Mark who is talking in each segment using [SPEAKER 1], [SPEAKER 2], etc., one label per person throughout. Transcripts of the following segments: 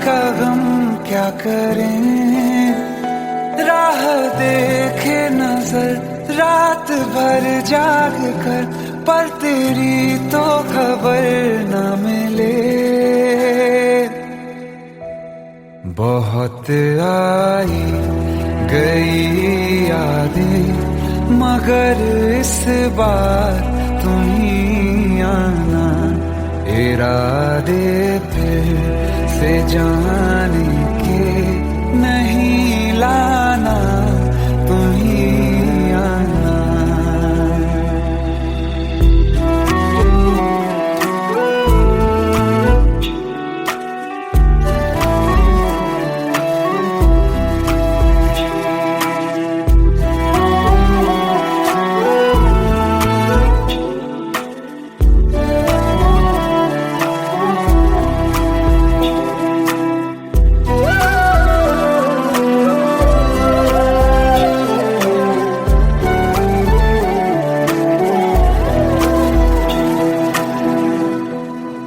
[SPEAKER 1] का गम क्या करें, राह देखे नजर रात भर जाग कर, पर तेरी तो खबर न मिले। बहुत आई गई यादें, मगर इस बार तुम ही आना, इरादे फिर से जाने के नहीं लाना, तुम ही आना।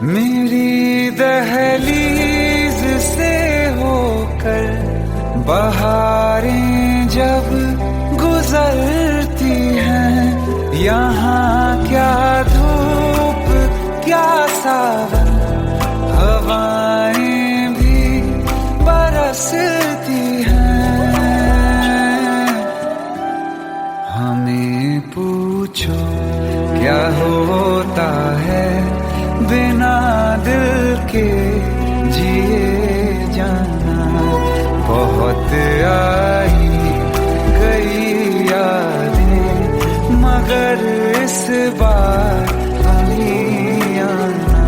[SPEAKER 1] मेरी दहलीज से होकर बहारें जब गुजरती हैं, यहाँ क्या धूप क्या सावन, हवाएं भी बरसती हैं। हमें पूछो क्या होता है बिना दिल के जिए जाना। बहुत आई गई यादें, मगर इस बार तुम ही आना।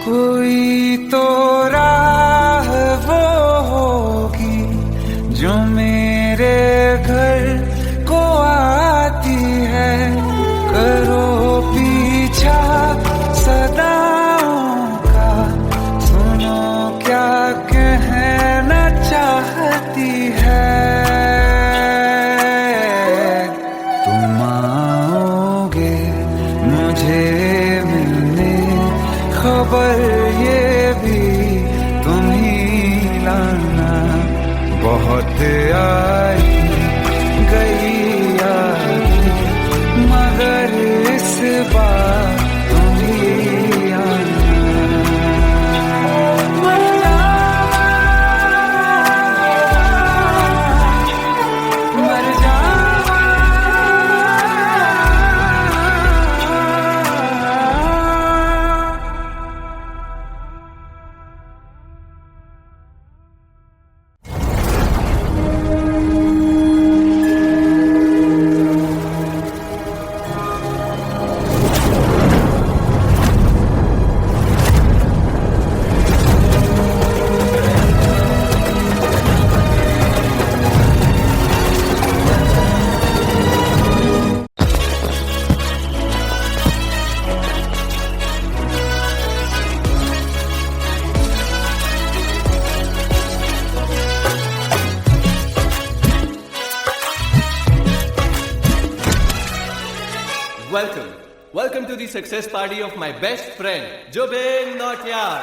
[SPEAKER 1] कोई तो राह वो होगी जो मेरे घर को आती है, करो पीछा सदाओं का, सुनो क्या कहना चाहती है। तुम आओगे मुझे मिलने, खबर ये भी तुम ही लाना। बहुत आई गई यादें, मगर इस बार तुम ही आना।
[SPEAKER 2] Welcome to the success party of my best friend, Jobin Nautiyal.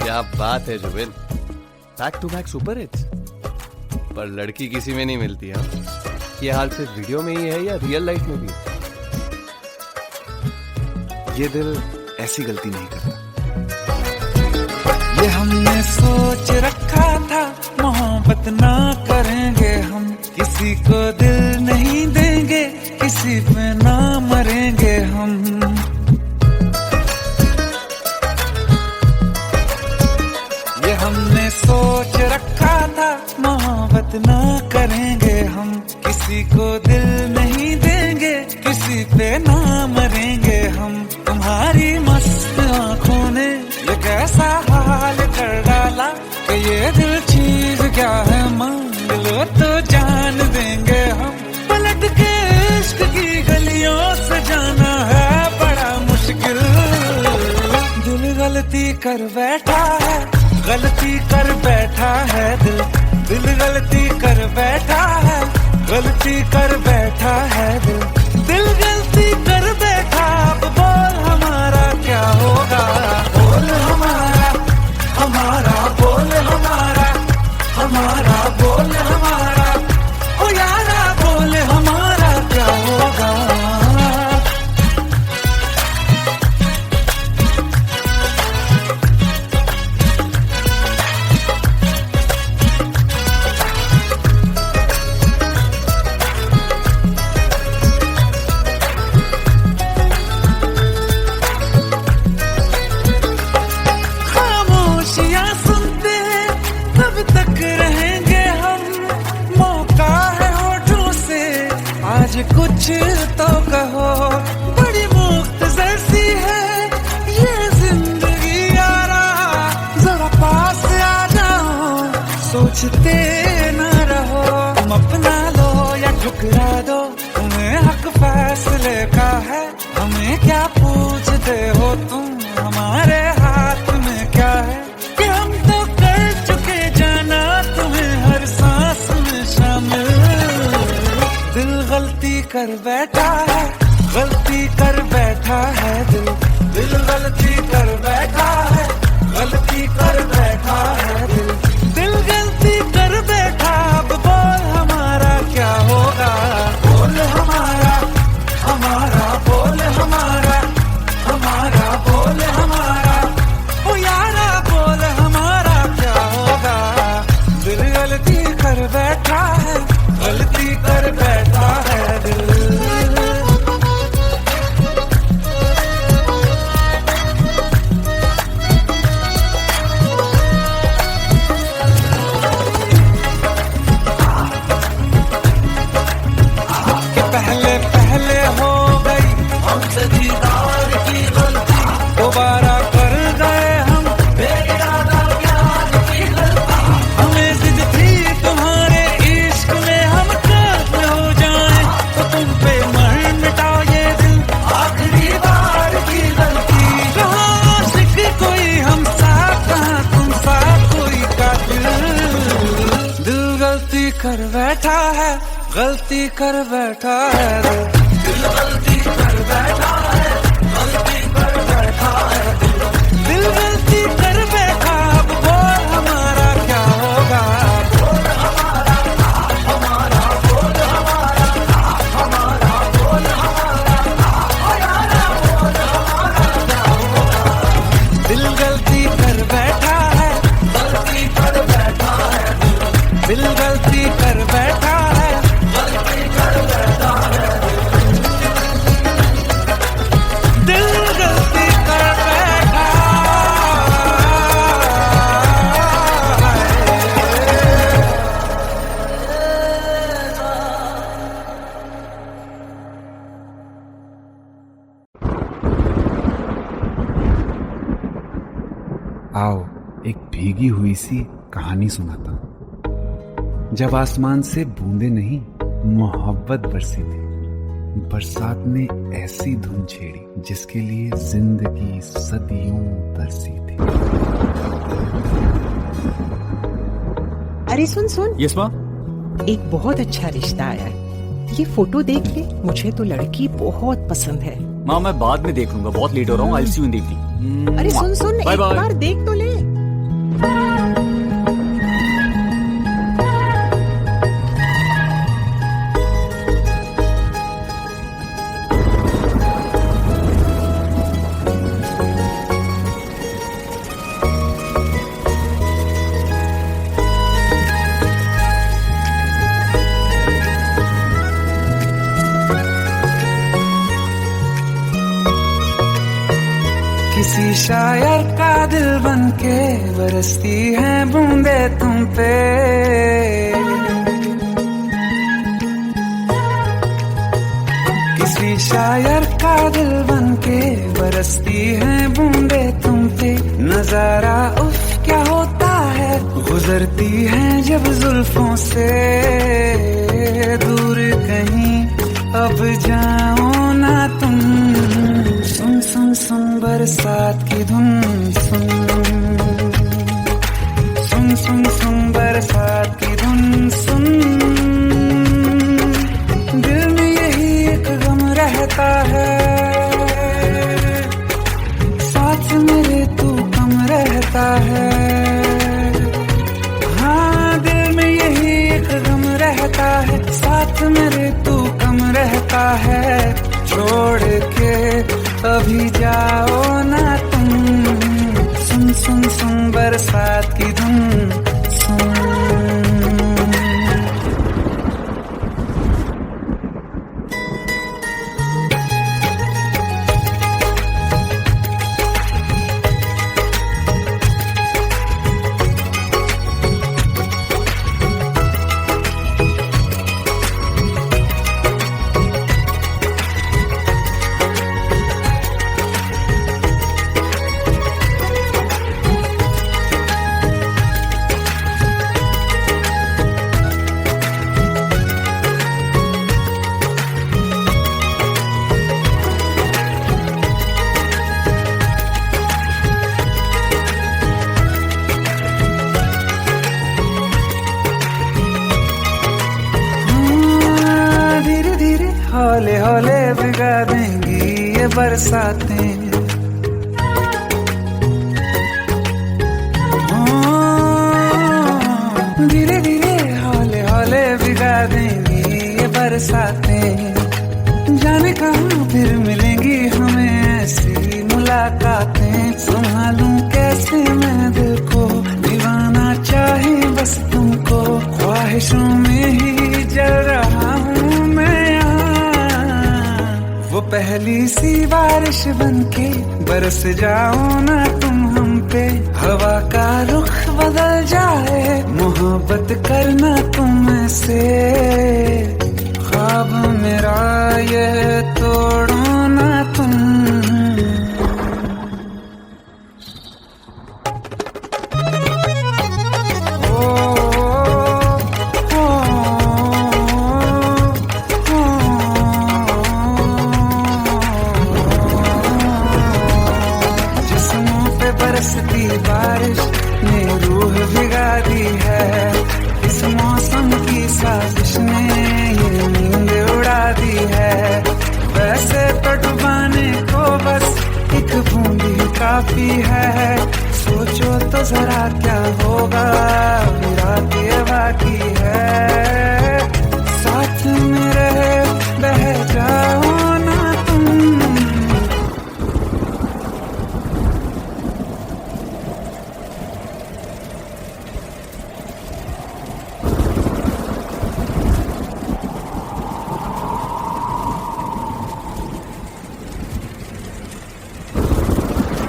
[SPEAKER 2] क्या बात है Jubin, back to back super hits. पर लड़की किसी में नहीं मिलती है। ये हाल सिर्फ वीडियो में ही है या रियल लाइफ में भी?
[SPEAKER 1] ये दिल ऐसी गलती नहीं करता। ये हमने सोच रखा था, मोहब्बत ना करेंगे हम, किसी को दिल नहीं देंगे, किसी पे ना मरेंगे हम। किसी को दिल नहीं देंगे, किसी पे ना मरेंगे हम। तुम्हारी मस्त आंखों ने ये कैसा हाल कर डाला कि ये दिल चीज क्या है मांग लो तो जान देंगे हम। पलट के इश्क की गलियों से जाना है बड़ा मुश्किल। दिल गलती कर बैठा है, गलती कर बैठा है दिल। दिल गलती कर बैठा है, गलती कर बैठा है दिल। दिल गलती कर बैठा, अब बोल हमारा क्या होगा। बोल हमारा, हमारा बोल हमारा, हमारा बोल हमारा, ओ यारा बोल हमारा क्या होगा। खामोशियां सुनते कब तक रहेंगे हम। मौका है होठों से आज कुछ तो कहो। बड़ी मुख्तसर सी है ये जिंदगी यारा, जरा पास आ जाओ सोचते न रहो। तुम अपना लो या ठुकरा दो, तुम्हें हक फैसले का है। हमें क्या पूछते हो तुम, हमारे हाथ में क्या है कि हम तो कर चुके जाना तुम्हें हर सांस में शामिल। दिल गलती कर बैठा है, गलती कर बैठा है दिल। दिल गलती कर बैठा है, गलती कर बैठा है दिल। दिल गलती कर बैठा, अब बोल हमारा क्या होगा। बोल हमारा, हमारा बोल हमारा, हमारा बोल हमारा, ओ यारा बोल हमारा क्या होगा। दिल गलती कर बैठा है, गलती कर बैठा है दिल। कि पहले पहले हो गई हमसे दीदार की गलती, दोबारा कर गए हम बेइरादा प्यार की गलती। हमें जिद थी तुम्हारे इश्क में हम काफिर हो जाएं, तो तुम पे मर मिटा ये दिल आखिरी बार की गलती। कहाँ आशिक कोई हम साथ, कहाँ तुम साथ कोई कातिल। दिल गलती कर बैठा है, गलती कर बैठा है दिल गलती कर बैठा है, गलती कर बैठा है दिल गलती कर बैठा। अब बोल हमारा क्या होगा। बोल हमारा, हमारा बोल हमारा, हमारा बोल हमारा, ओ यारा बोल हमारा क्या होगा। दिल गलती कर बैठा है, गलती कर बैठा है दिल गलती कर बैठा है, गलती कर बैठा है दिल गलती कर बैठा
[SPEAKER 3] आओ एक भीगी हुई सी कहानी सुनाता हूं। जब आसमान से बूंदे नहीं मोहब्बत बरसी थी, बरसात ने ऐसी धुन छेड़ी जिसके लिए जिंदगी सदियों तरसी थी।
[SPEAKER 4] अरे सुन सुन,
[SPEAKER 5] यस माँ।
[SPEAKER 4] एक बहुत अच्छा रिश्ता आया है, ये फोटो देख ले। मुझे तो लड़की बहुत पसंद है।
[SPEAKER 5] माँ मैं बाद में देख लूंगा, बहुत लेट हो रहा हूँ। आई सी यू इन द इवनिंग।
[SPEAKER 4] अरे सुन सुन,
[SPEAKER 5] बाय
[SPEAKER 4] एक
[SPEAKER 5] बाय।
[SPEAKER 4] बार देख तो ले।
[SPEAKER 1] किसी शायर का दिल बनके बरसती है बूंदे तुम पे। शायर का दिल बनके बरसती हैं बूंदे तुम पे, नजारा उफ क्या होता है, गुजरती हैं जब जुल्फों से दूर कहीं अब जाओ ना तुम। सुन सुन सुन बरसात की धुन, सुन सुन सुन सुन बरसात की धुन सुन। दिल में यही एक गम रहता है, साथ मेरे तू कम रहता है। हाँ दिल में यही एक गम रहता है, साथ मेरे तू कम रहता है। छोड़ के अभी जाओ ना तुम, सुन सुन सुन बरसात की धुन सुन। हौले हौले भिगा देंगी ये बरसातें, धीरे धीरे हौले हौले भिगा देंगी ये बरसातें। जाने कहाँ फिर मिलेंगी हमें ऐसी मुलाकातें, संभालूं कैसे मैं दिल को, दीवाना चाहे बस तुमको। ख्वाहिशों में ही जल रहा हूँ मैं, वो पहली सी बारिश बनके बरस जाओ ना तुम हम पे। हवा का रुख बदल जाए, मोहब्बत करना तुम ऐसे, ख्वाब मेरा ये तोड़ो ना तुम। बरसती बारिश ने रूह भिगा दी है, इस मौसम की साजिश ने ये नींद उड़ा दी है। वैसे तो डुबाने को बस एक बूंद ही काफी है, सोचो तो जरा क्या होगा रात ये बाकी है। साथ मेरे बह जाओ ना तुम।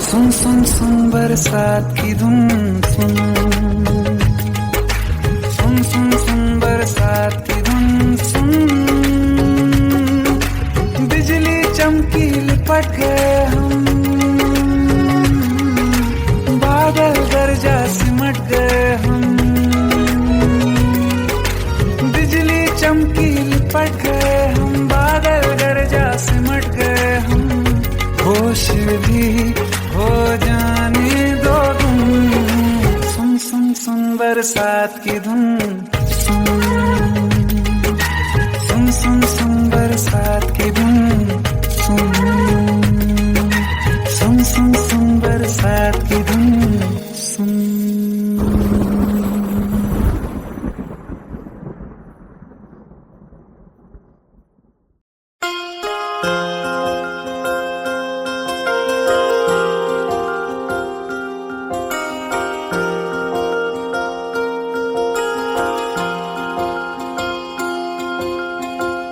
[SPEAKER 1] सुन सुन सुन बरसात की धुन सुन, सुन सुन सुन बरसात की धुन सुन। बिजली चमकी लिपट गए हम, बादल गरजा सिमट गए हम। बिजली चमकी लिपट गए हम, बादल गरजा सिमट गए हम। होश भी हो जाने दो तुम, सुन सुन सुन बरसात की धुन सुन, सुन सुन सुन बरसात की धुन सुन, सुन सुन सुन बरसात की धुन सुन।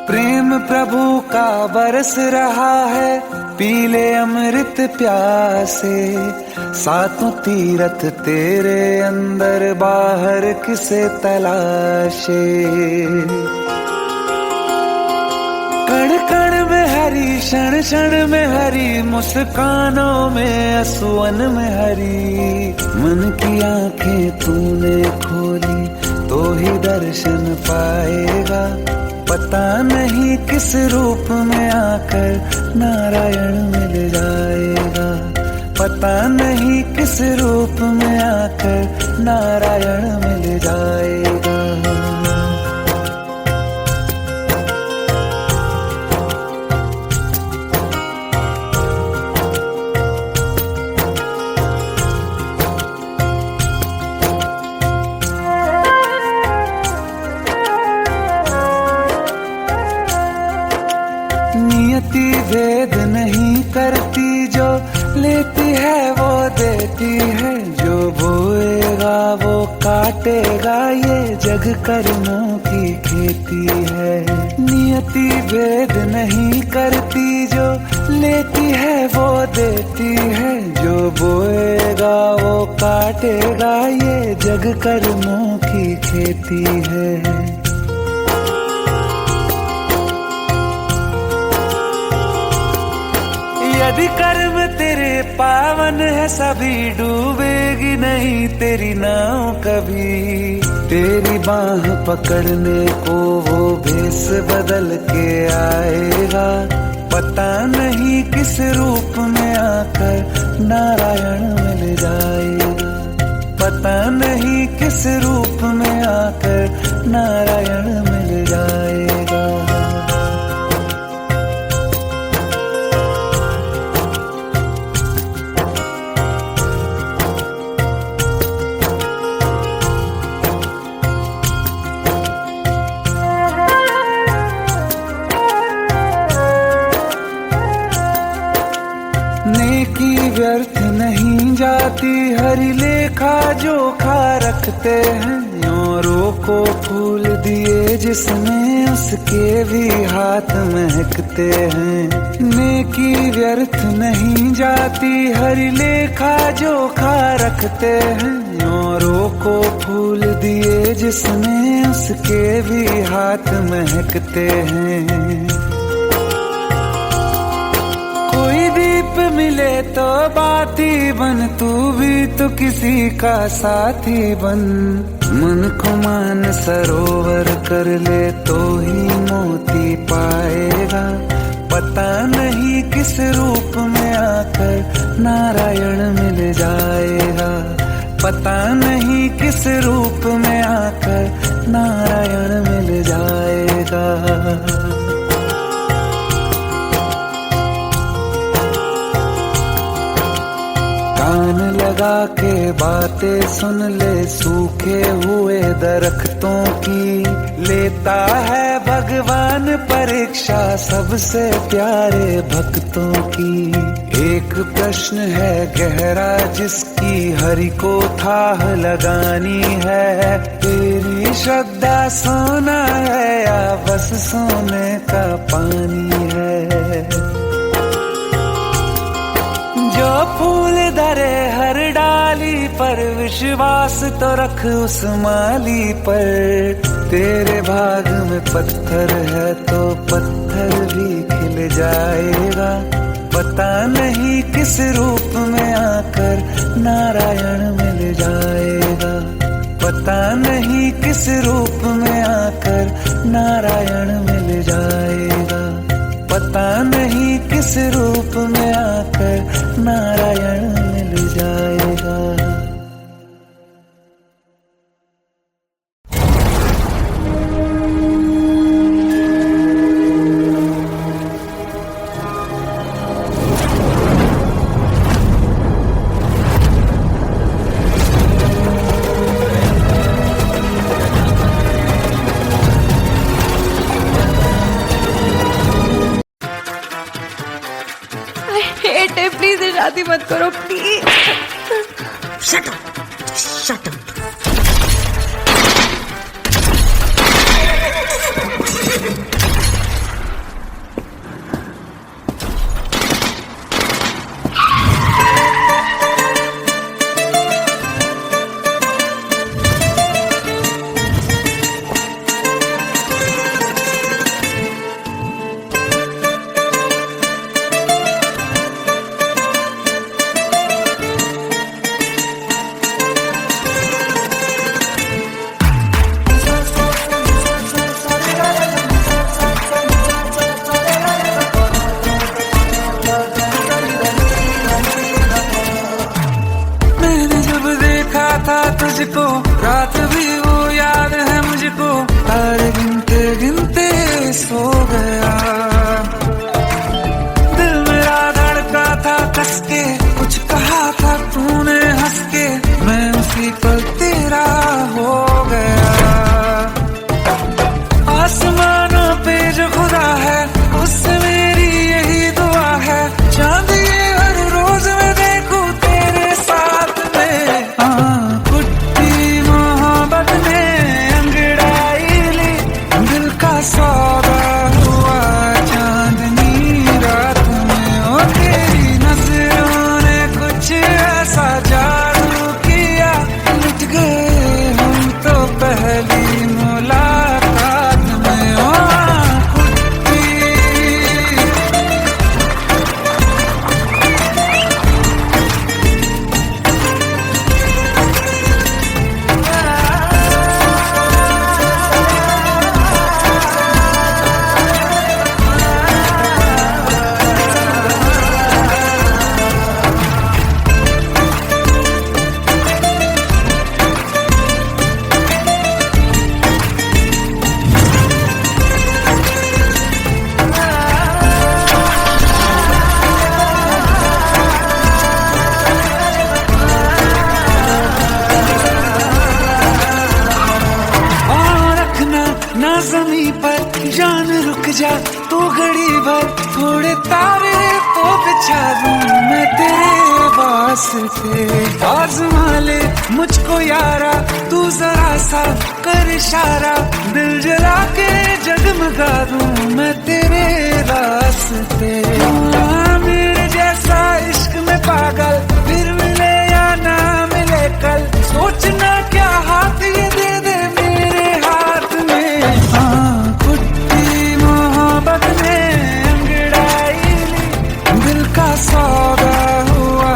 [SPEAKER 1] प्रेम प्रभु का बरस रहा है, पीले अमृत प्यासे। सातों तीरथ तेरे अंदर बाहर किसे तलाशे। कण कण में हरी, क्षण क्षण में हरी, मुस्कानों में असुवन में हरी। मन की आंखें तूने खोली तो ही दर्शन पाएगा। पता नहीं किस रूप में आकर नारायण मिल जाएगा। पता नहीं किस रूप में आकर नारायण मिल जाएगा। नियति भेद नहीं करती, जो लेती है वो देती है। जो बोएगा वो काटेगा, ये जग कर्मों की खेती है। नियति भेद नहीं करती, जो लेती है वो देती है। जो बोएगा वो काटेगा, ये जग कर्मों की खेती है। यदि कर्म तेरे पावन है, सभी डूबेगी नहीं तेरी नाव कभी। तेरी बाह पकड़ने को वो भेष बदल के आएगा। पता नहीं किस रूप में आकर नारायण मिल जाएगा। पता नहीं किस रूप में आकर नारायण मिल जाएगा। नेकी व्यर्थ नहीं जाती, हरि लेखा जोखा रखते हैं। औरों को फूल दिए जिसमें, उसके भी हाथ महकते हैं। नेकी व्यर्थ नहीं जाती, हरि लेखा जोखा रखते हैं। औरों को फूल दिए जिसमें, उसके भी हाथ महकते हैं। कोई दीप मिले तो बाती बन, तू भी तो किसी का साथी बन। मन को मान सरोवर कर ले तो ही मोती पाएगा। पता नहीं किस रूप में आकर नारायण मिल जाएगा। पता नहीं किस रूप में आकर नारायण मिल जाएगा। कान लगा के बातें सुन ले सूखे हुए दरख्तों की। लेता है भगवान परीक्षा सबसे प्यारे भक्तों की। एक प्रश्न है गहरा जिसकी हरि को थाह लगानी है। तेरी श्रद्धा सोना है या बस सोने का पानी है। जो फूल धरे हर डाली पर, विश्वास तो रख उस माली पर। तेरे भाग में पत्थर है तो पत्थर भी खिल जाएगा। पता नहीं किस रूप में आकर नारायण मिल जाएगा। पता नहीं किस रूप में आकर नारायण मिल जाएगा। पता नहीं किस रूप में आकर नारायण मिल जाएगा।
[SPEAKER 6] प्लीज शादी मत करो please.
[SPEAKER 7] Shut up! Shut up!
[SPEAKER 1] था तुझको, रात भी वो याद है मुझको, तारे गिनते गिनते सो गया। दिल मेरा धड़का था कस के, कुछ कहा था तूने हंस के, मैं उसी पल तेरा हो गया। आसमानों पे जो खुदा है उससे मेरी यही दुआ है, चांद ये हर रोज मैं देखूं तेरे साथ में। कुट्टी मोहब्बत ने अंगड़ाई ली, दिल का सौदा हुआ चांदनी रात में। ओ तेरी नजरों ने कुछ ऐसा जादू किया, लुट गए हम तो पहली मुलाकात में। ओ कुट्टी ना ज़मीं पर जान रुक जा तू घड़ी भर, थोड़े तारे तो बिछा दूं मैं तेरे वास्ते। आज़मा ले मुझको यारा तू जरा सा कर इशारा, दिल जला के जगमगा दूं मैं तेरे रास्ते। मेरे जैसा इश्क में पागल फिर मिले या ना मिले कल, सोचना क्या हाथ ये दे दे मेरे हाथ में। कुट्टी मोहब्बत ने अंगड़ाई ली, दिल का सौदा हुआ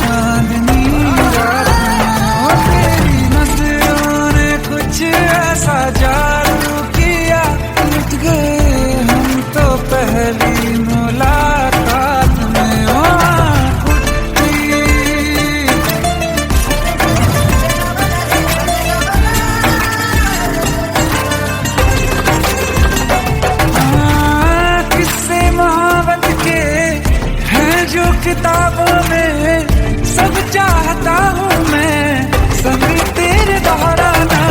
[SPEAKER 1] चांदनी रात में। ओ तेरी नजरों ने कुछ ऐसा जादू किया, लुट गए हम तो पहली मुलाकात में। ओ कुट्टी किस्से मोहब्बत के हैं जो किताबों में, सब चाहता हूँ मैं सब तेरे दोहराना,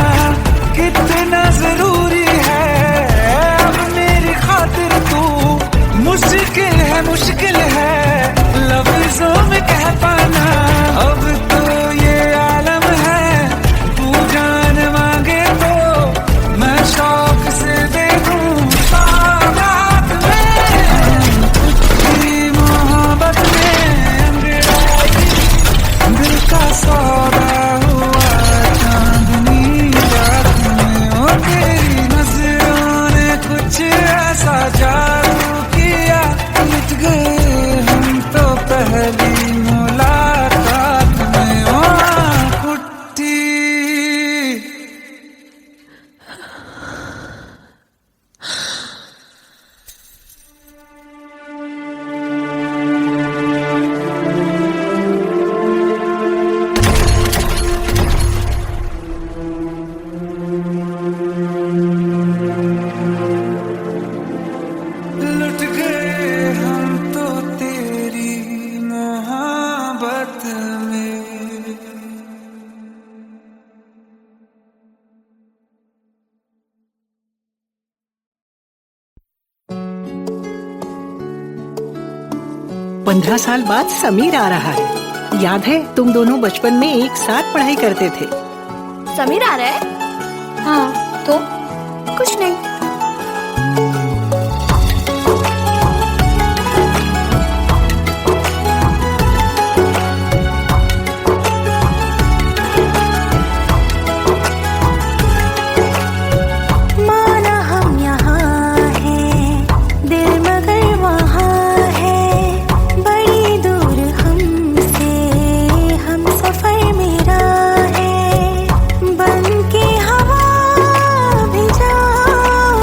[SPEAKER 1] कितना जरूरी है अब मेरी खातिर तू। मुश्किल है लफ्जों में कह पाना, अब तो ये आलम है तू जान मांगे तो मैं शौक से दे दूं सौगात में। कुट्टी मोहब्बत में अंगड़ाई, दिल का सौदा हुआ चांदनी रात में। ओ तेरी नजरों ने कुछ ऐसा जादू किया, लुट गए हम तो पहली मुलाकात में। ओ कुट्टी लुट गए हम तो तेरी मोहब्बत में।
[SPEAKER 4] पंद्रह साल बाद समीर आ रहा है। याद है तुम दोनों बचपन में एक साथ पढ़ाई करते थे।
[SPEAKER 6] समीर आ रहा है? हाँ तो कुछ नहीं।
[SPEAKER 8] माना हम यहाँ हैं, दिल मगर वहाँ है, बड़ी दूर हमसे हम सफर मेरा है। बन के हवा भी जाओ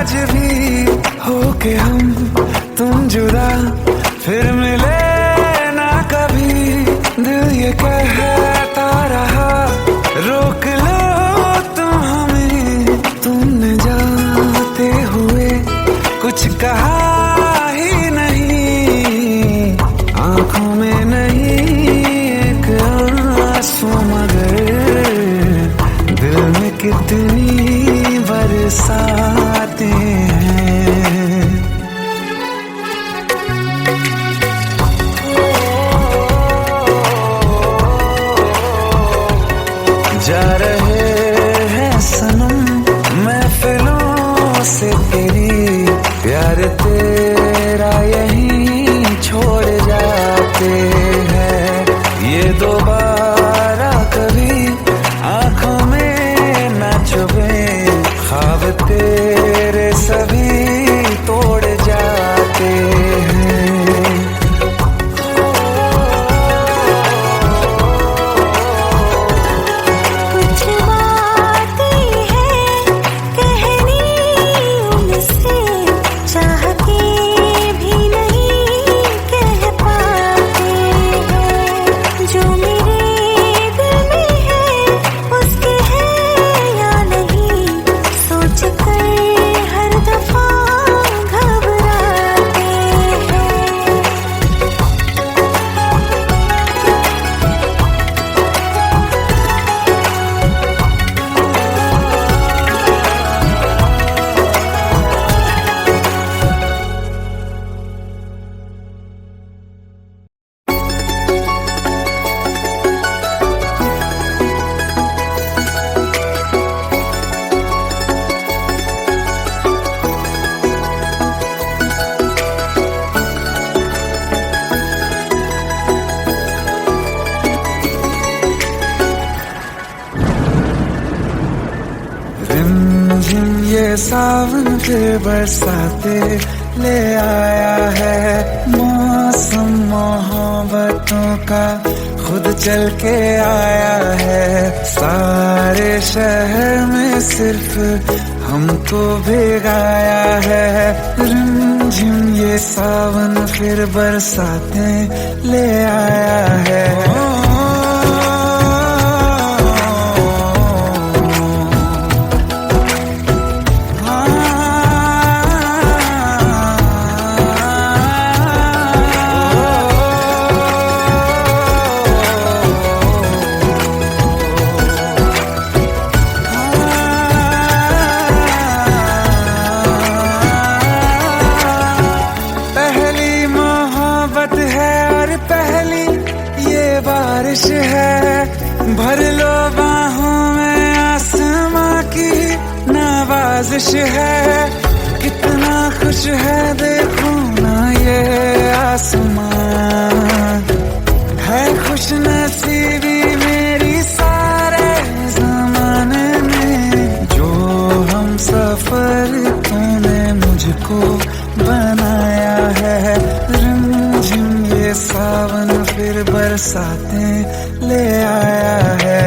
[SPEAKER 1] आज भी होके हम तुम जुदा फिर मिले ना कभी, दिल ये कहता रहा रोक लो तुम हमें, तुमने जाते हुए कुछ कहा ही नहीं, आंखों में नहीं एक आंसू मगर दिल में कितनी बरसाते हैं। जा रहे हैं सनम महफिलों से तेरी, प्यार तेरा यहीं छोड़ जाते हैं, ये दोबारा कभी आंखों में न चुभे, ख्वाब तेरे सभी तोड़ जाते हैं।
[SPEAKER 8] कुछ बातें हैं कहनी उनसे, चाह के भी नहीं कह पाते हैं, जो मेरे दिल में है उसके है या नहीं, सोच कर हर दफा घबराते हैं।
[SPEAKER 1] रिमझिम ये सावन के बरसाते ले आया है, मौसम मोहब्बतों का खुद चल के आया है, सारे शहर में सिर्फ हमको भिगाया है, रिमझिम ये सावन फिर बरसाते ले आया है। पहली मोहब्बत है और पहली ये बारिश है, भर लो बाहों में आसमां की नवाजिश है, कितना खुश है देखो ना ये आसमां, है खुश नसीबी मेरी सारे जमाने में, जो हम सफर तूने मुझको बनाया है, रिमझिम ये सावन फिर बरसाते ले आया है।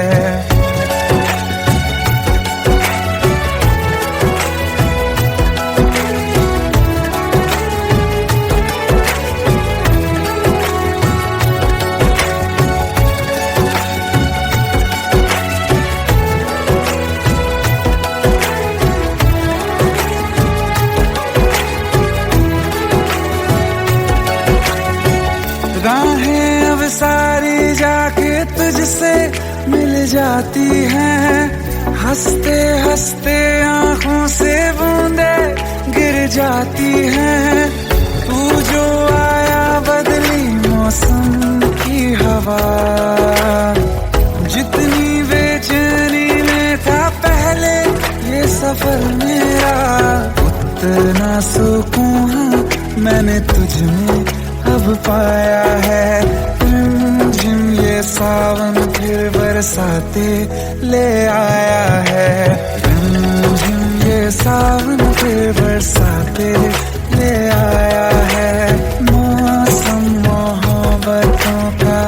[SPEAKER 1] राहें अब सारी जाके तुझसे मिल जाती हैं, हंसते हंसते आंखों से बूंदे गिर जाती हैं, तू जो आया बदली मौसम की हवा, जितनी बेचैनी में था पहले ये सफर मेरा, उतना सुकून मैंने तुझ में अब पाया है, रिमझिम ये सावन फिर बरसाते ले आया है, रिमझिम ये सावन फिर बरसाते ले आया है, मौसम मोहब्बतों का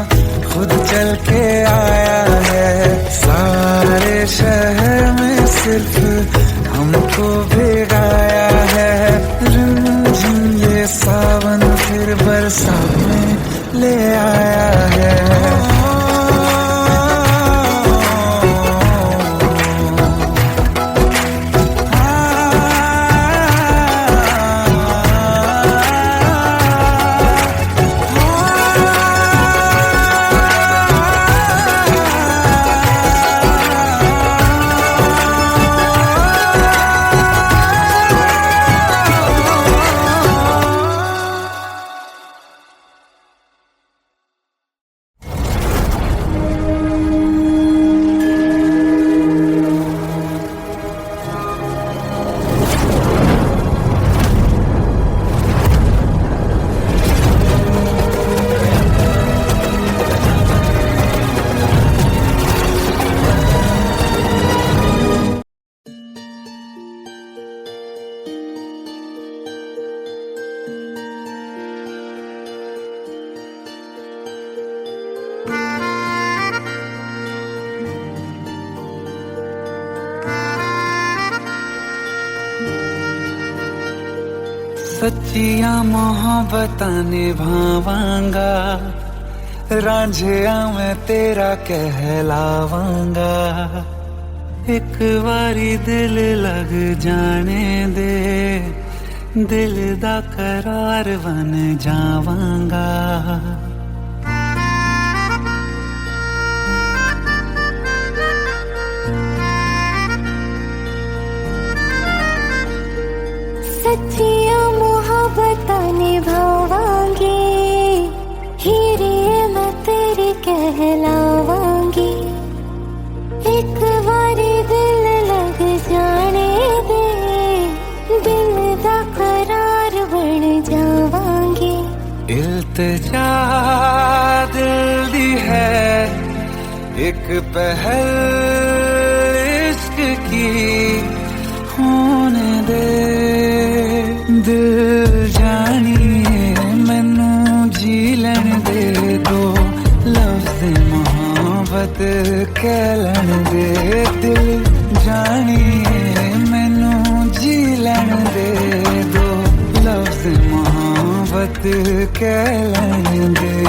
[SPEAKER 1] खुद चल के आया है, सारे शहर में सिर्फ हमको भिगाया है। सावन फिर बरसात में ले आया है। सच्चियां मोहब्बतां निभावांगा, रांझिया मैं तेरा कहलावांगा। एक बारी दिल लग जाने दे, दिल दा करार बन जावांगा।
[SPEAKER 8] सच्चियां मोहब्बतां निभावांगी, हीरे मैं तेरी कहलावांगी। एक बारी दिल लग जाने दे, दिल दा करार बन जावांगी।
[SPEAKER 1] इल्तिजा दिल दी है एक पहल इश्क की, होने दे दिल जानिए मैनू जी लैन दे दो, लफ्ज़ मोहब्बत कह लैन दे। दिल जानिए मैनू जी लैन दे दो, लफ्ज़ मोहब्बत कह लैन दे।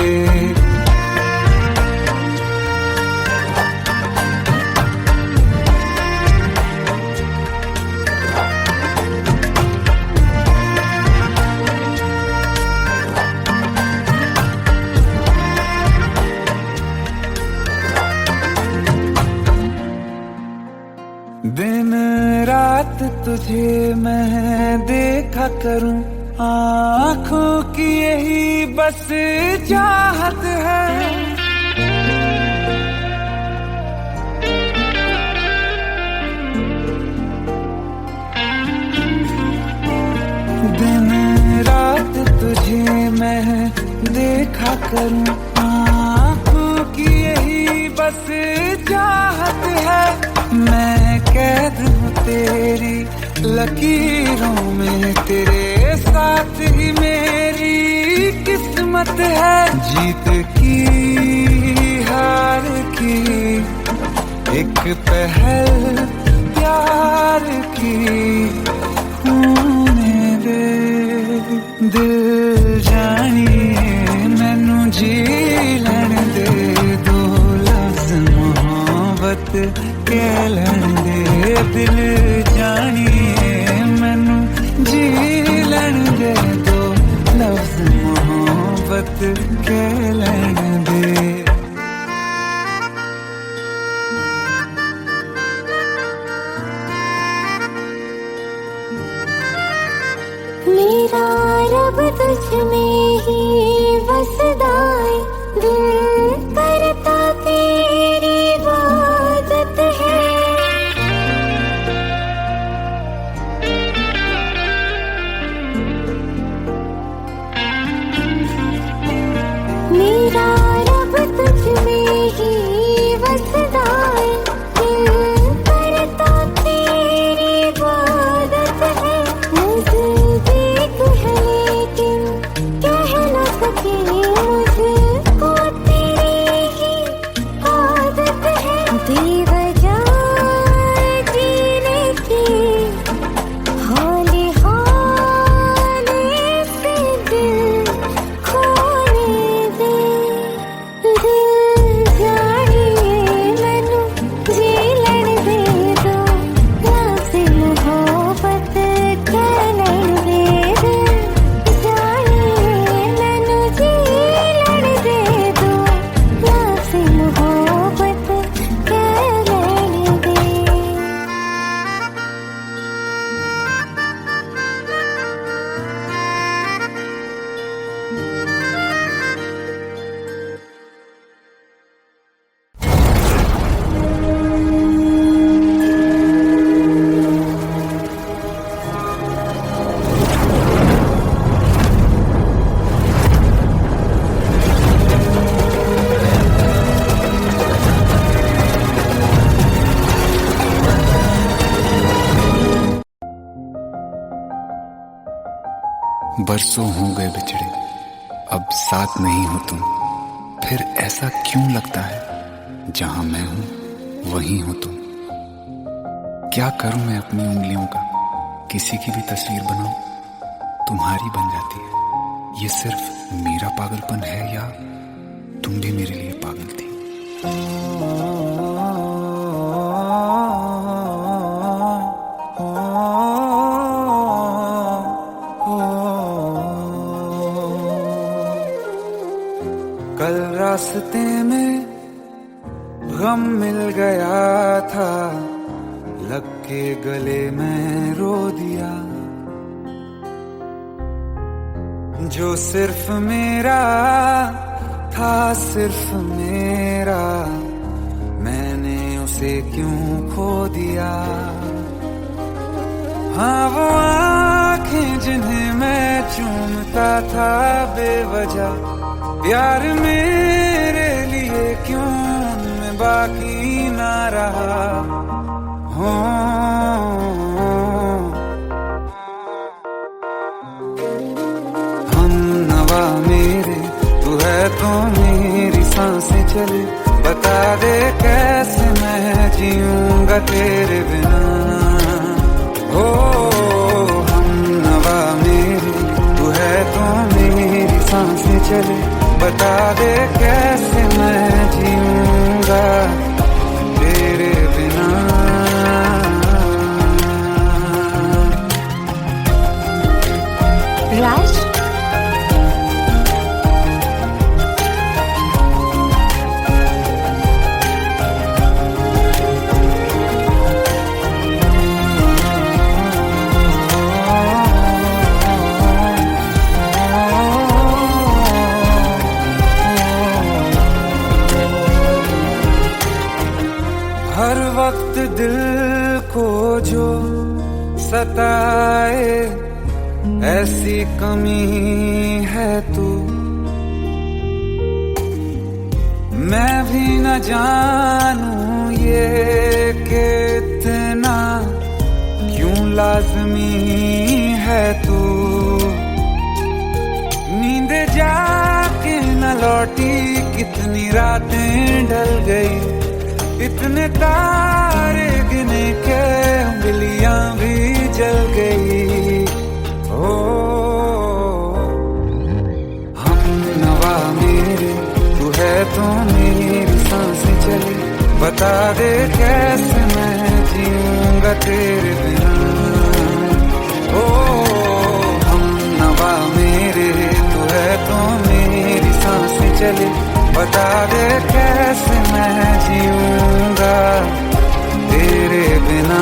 [SPEAKER 1] दिन रात तुझे मैं देखा करूं, आँखों की यही बस चाहत है। दिन रात तुझे मैं देखा करूं, आँखों की यही बस चाहत है। मैं कैद हूँ तेरी लकीरों में, तेरे साथ ही मेरी किस्मत है। जीत की हार की एक पहल प्यार की, होने दे दिल जानिए मैनू जी लैन दे दो, लफ्ज़ मोहब्बत कह लैन दे। दिल जानिए मैनू जी लैन दे दो, लफ्ज़ मोहब्बत कह लैन दे।
[SPEAKER 8] मेरा रब तुझ में ही बसदा है, दिल करता तेरी इबादत है। मेरा रब तुझ में ही बसदा है, दिल करता तेरी इबादत है। नज़दीक है लेकिन क्या
[SPEAKER 3] बरसों हो गए बिछड़े, अब साथ नहीं हो तुम। फिर ऐसा क्यों लगता है जहां मैं हूं वहीं हो तुम। क्या करूं मैं अपनी उंगलियों का, किसी की भी तस्वीर बनाऊं तुम्हारी बन जाती है। ये सिर्फ मेरा पागलपन है या तुम भी मेरे लिए पागल थी।
[SPEAKER 1] कल रास्ते में गम मिल गया था, लग के गले में रो दिया। जो सिर्फ मेरा था, सिर्फ मेरा, मैंने उसे क्यों खो दिया। हाँ वो आंखें जिन्हें मैं चूमता था बेवजह, प्यार मेरे लिए क्यों उनमें बाकी ना रहा। हो हम नवा मेरे, तू है तो मेरी सांसें चले। बता दे कैसे मैं जीऊंगा तेरे बिना। हो हम नवा मेरे, तू है तो मेरी सांसें चले। बता दे कैसे मैं जीऊंगा तेरे बिना।
[SPEAKER 6] राज,
[SPEAKER 1] हर वक्त दिल को जो सताए, ऐसी कमी है तू। मैं भी न जानूं ये कि इतना क्यों लाज़मी है तू। नींद जाके न लौटी, कितनी रातें ढल गई। इतने तारे गिने के उंगलियां भी जल गई। ओ हम नवा मेरे, तू है तो मेरी सांसें चली। बता दे कैसे मैं जीऊंगा तेरे बिना। ओ हम नवा मेरे, तू है तो मेरी सांसें चली। बता दे कैसे मैं जीऊंगा तेरे बिना।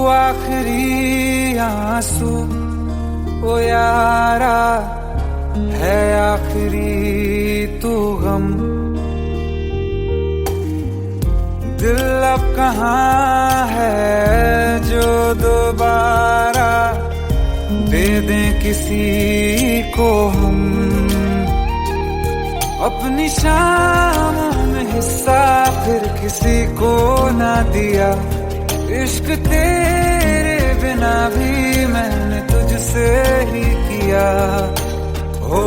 [SPEAKER 1] आखिरी आंसू ओ यारा है, आखिरी तू गम। दिल अब कहाँ है जो दोबारा दे दें किसी को हम। अपनी शामों में हिस्सा फिर किसी को ना दिया। इश्क तेरे बिना भी मैंने तुझसे ही किया। हो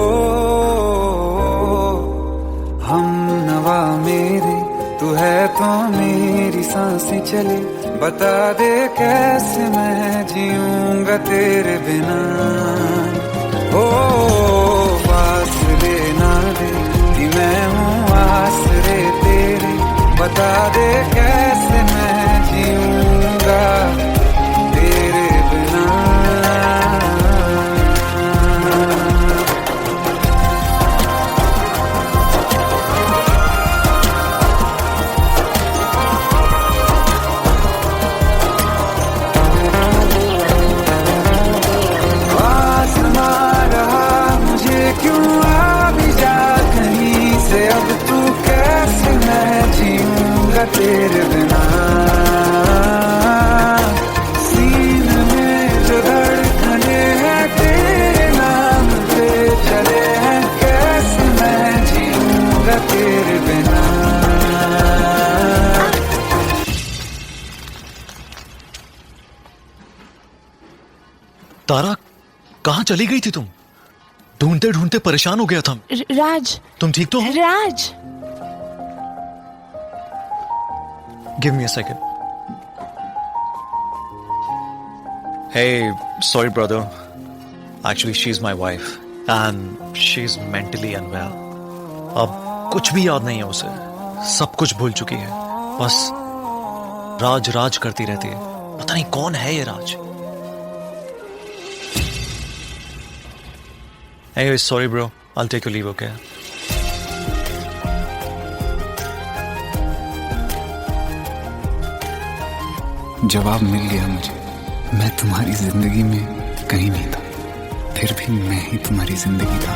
[SPEAKER 1] हम नवा मेरे, तू है तो मेरी सांसें चले। बता दे कैसे मैं जीऊंगा तेरे बिना। हो फासले ना दे कि मैं हूँ आसरे तेरे। बता दे कैसे मैं जीऊंगा तेरे बिना। वासना
[SPEAKER 9] कहाँ चली गई थी तुम? ढूंढते ढूंढते परेशान हो गया था।
[SPEAKER 6] राज,
[SPEAKER 9] तुम ठीक तो हो?
[SPEAKER 6] Raj,
[SPEAKER 9] give me a second. Hey, sorry brother. Actually, she's my wife and she's mentally unwell. अब कुछ भी याद नहीं है उसे, सब कुछ भूल चुकी है, बस राज राज करती रहती है। पता नहीं कौन है ये राज। Hey, sorry bro, I'll take your leave, okay?
[SPEAKER 3] जवाब मिल गया मुझे। मैं तुम्हारी जिंदगी में कहीं नहीं था, फिर भी मैं ही तुम्हारी जिंदगी था।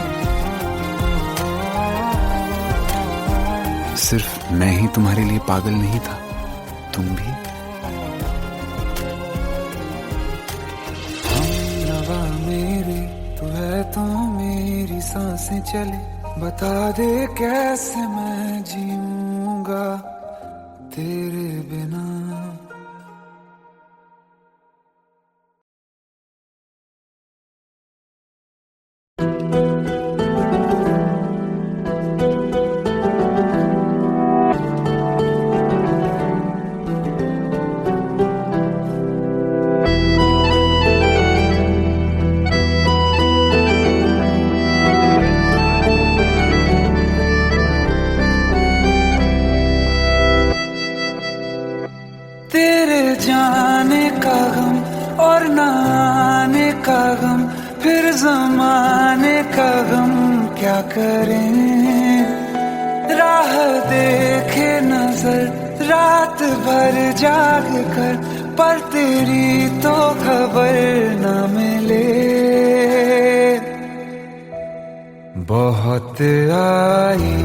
[SPEAKER 3] सिर्फ मैं ही तुम्हारे लिए पागल नहीं था, तुम भी। हमनवा मेरी तू है तो मेरी सांसें चले, बता दे कैसे मैं जीऊंगा तेरे बिना। तेरे जाने का गम और न आने का गम, फिर जमाने का गम क्या करें। राह देखे नजर रात भर जाग कर, पर तेरी तो खबर न मिले। बहुत आई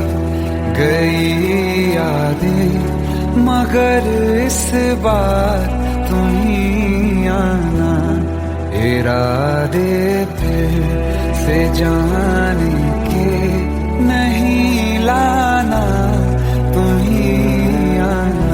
[SPEAKER 3] गई यादें, मगर इस बार तुम ही आना। इरादे फिर से जाने के नहीं लाना, तुम ही आना।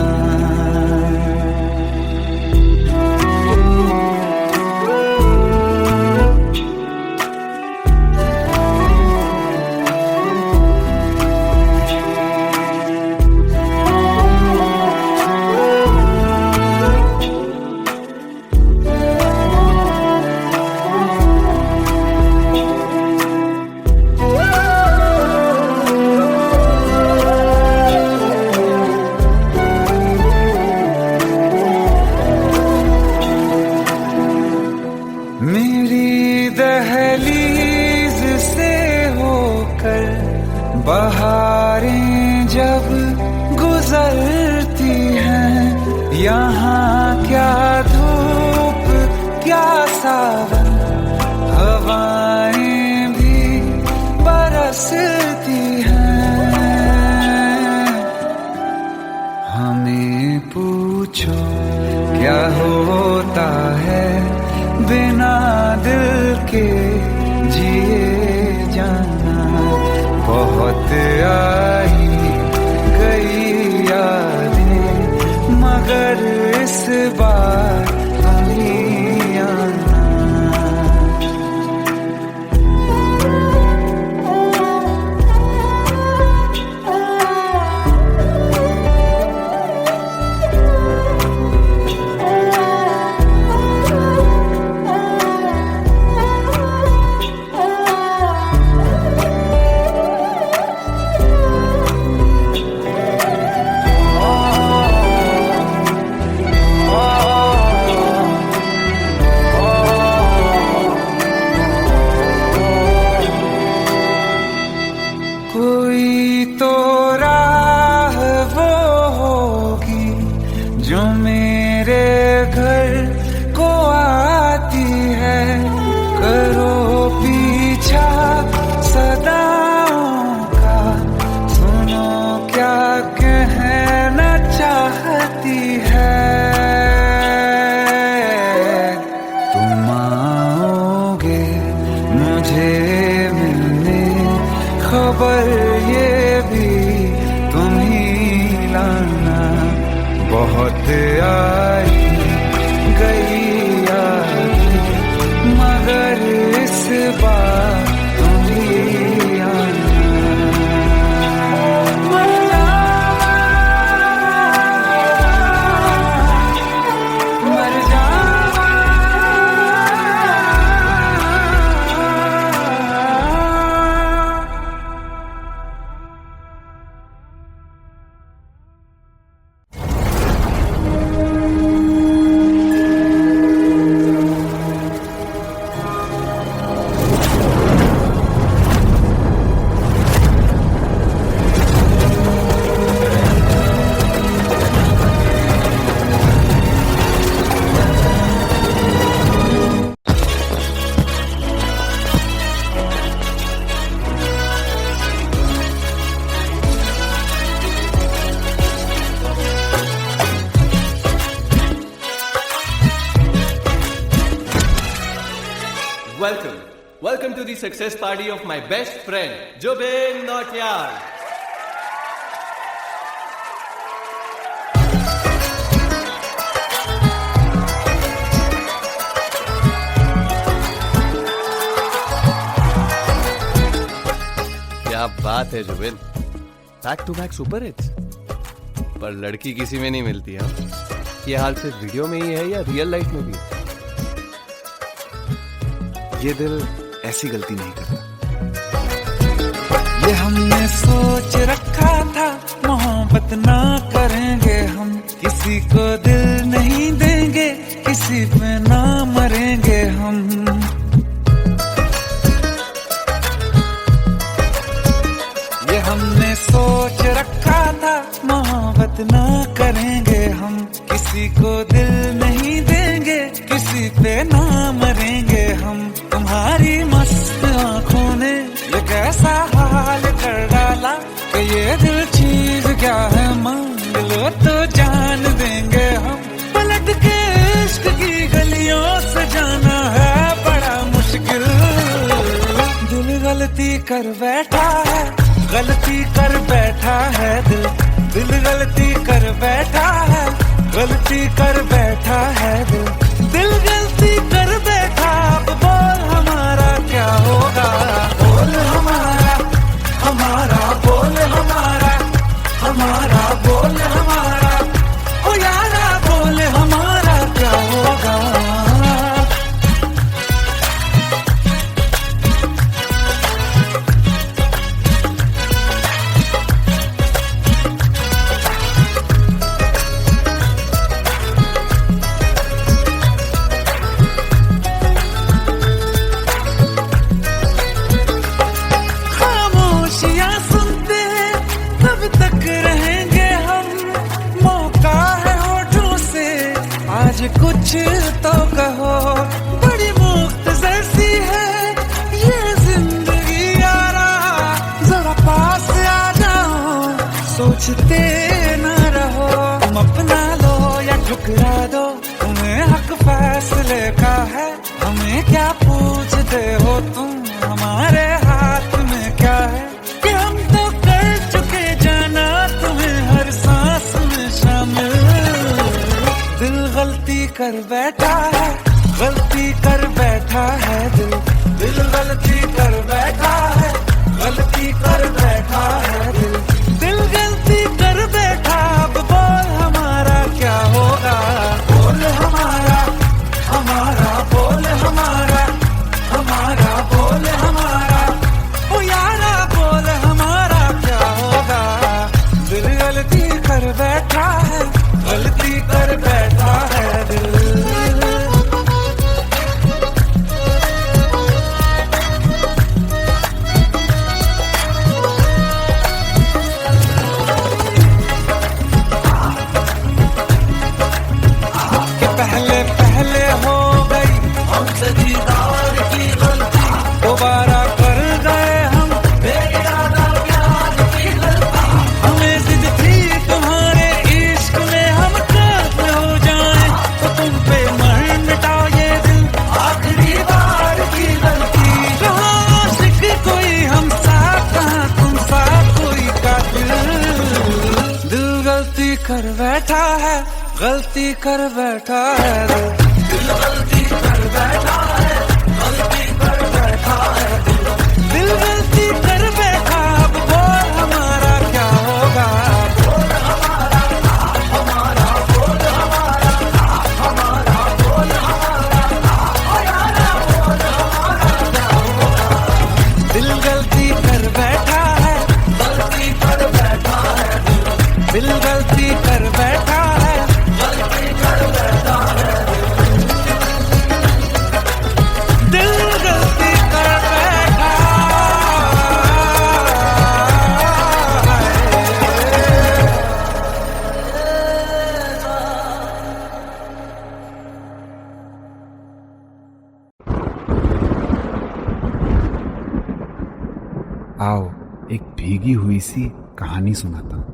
[SPEAKER 3] मेरी दहलीज से होकर बहारें जब गुजरती हैं, यहाँ क्या धूप क्या सावन, हवाएं भी बरसती हैं। हमें पूछो क्या होता है बिना दिल के जिए जाना। बहुत आई गई यादें, मगर इस बार तुम ही आना। कोई तो राह वो होगी जो मेरे घर को आती है। करो पीछा सदाओं का, सुनो क्या कहना चाहती है। तुम आओगे मुझे मिलने, खबर ये भी तुम ही लाना। बहुत आई गई यादें, मगर इस
[SPEAKER 2] to the success party of my best friend, Jubin Nautiyal. क्या बात है Jubin, back to back super hits. पर लड़की किसी में नहीं मिलती है। ये हाल सिर्फ वीडियो में ही है या रियल लाइफ में भी?
[SPEAKER 3] ये दिल ऐसी गलती नहीं करता।
[SPEAKER 1] ये हमने सोच रखा था, मोहब्बत ना करेंगे हम, किसी को दिल नहीं देंगे, किसी पे ना मरेंगे हम। ये हमने सोच रखा था, मोहब्बत ना करेंगे हम, किसी को दिल नहीं देंगे, किसी पे ना मरेंगे हम। तुम्हारी मस्त आंखों ने ये कैसा हाल कर डाला कि ये दिल चीज क्या है, मांग लो तो जान देंगे हम। पलट के इश्क की गलियों से जाना है बड़ा मुश्किल। दिल गलती कर बैठा है, गलती कर बैठा है दिल, दिल गलती कर बैठा है, गलती कर बैठा है दिल, दिल गलती कर बैठा। अब बोल हमारा क्या होगा, बोल हमारा, हमारा बोल हमारा, हमारा बोल हमारा, ओ यारा बोल हमारा क्या होगा। कुछ तो कहो, बड़ी मुख्तसर सी है ये जिंदगी यारा, जरा पास आ जाओ, सोचते न रहो। तुम अपना लो या ठुकरा दो, तुम्हें हक फैसले का है, हमें क्या पूछते हो तुम, हमारे हाथ में क्या है कि हम तो कर चुके जाना तुम्हें हर सांस में शामिल। दिल गलती कर बैठा है, गलती कर बैठा है दिल, दिल गलती कर बैठा है, गलती कर बैठा है दिल, दिल गलती कर बैठा। अब बोल हमारा क्या होगा, बोल हमारा, हमारा बोल हमारा, हमारा बोल हमारा, ओ यारा बोल हमारा क्या होगा। दिल गलती कर बैठा है, गलती कर बैठा है दिल। कि पहले पहले हो गई हमसे दीदार की गलती, दोबारा कर गए हम बेइरादा प्यार की गलती। हमें जिद थी तुम्हारे इश्क में हम कर्म हो जाएं, तो तुम पे मर मिटाओ ये दिल, आखिरी बार की गलती। कहाँ आशिक कोई हम साथ, कहाँ तुम साथ कोई कातिल। दिल गलती कर बैठा है, गलती कर बैठा है दिल गलती कर बैठा है, गलती कर बैठा है दिल गलती कर बैठा। अब बोल हमारा क्या होगा, बोल हमारा, हमारा बोल हमारा, हमारा बोल हमारा, ओ यारा बोल हमारा क्या होगा। दिल गलती कर बैठा है, गलती कर बैठा है दिल गलती कर बैठा है, गलती कर बैठा है दिल गलती कर बैठा है।
[SPEAKER 3] आओ एक भीगी हुई सी कहानी सुनाता हूं।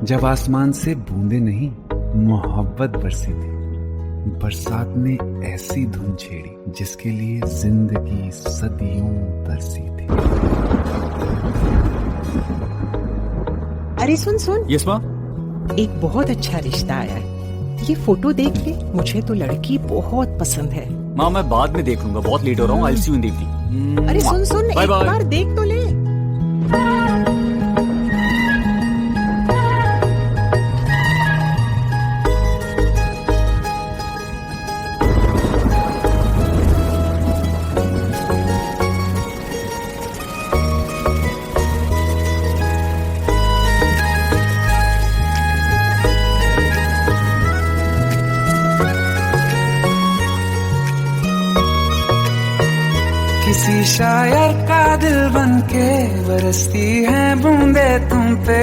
[SPEAKER 3] जब आसमान से बूंदे नहीं मोहब्बत बरसी थी, बरसात ने ऐसी धुन छेड़ी जिसके लिए जिंदगी सदियों तरसी थी।
[SPEAKER 4] अरे सुन सुन,
[SPEAKER 5] यस माँ।
[SPEAKER 4] एक बहुत अच्छा रिश्ता आया है, ये फोटो देख ले। मुझे तो लड़की बहुत पसंद है।
[SPEAKER 5] माँ मैं बाद में देख लूंगा, बहुत लेट हो रहा हूँ। आई सी यू इन द इवनिंग।
[SPEAKER 4] अरे सुन सुन,
[SPEAKER 5] बाय
[SPEAKER 4] एक
[SPEAKER 5] बाय।
[SPEAKER 4] बार देख तो ले।
[SPEAKER 1] किसी शायर का दिल बनके बरसती हैं बूंदे तुम पे।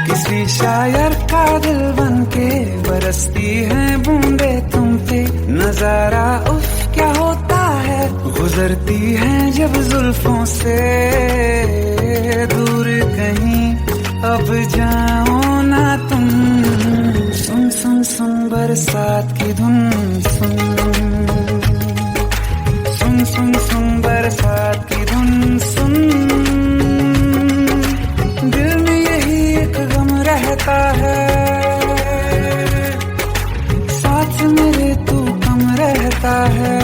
[SPEAKER 1] किसी शायर का दिल बनके बरसती हैं बूंदे तुम पे। नजारा उफ क्या होता है, गुजरती हैं जब जुल्फों से। दूर कहीं अब जाओ ना तुम, सुन सुन सुन बरसात की धुन। सुन सुन सुन सुन बरसात की धुन। सुन दिल में यही एक गम रहता है, साथ मेरे तू कम रहता है।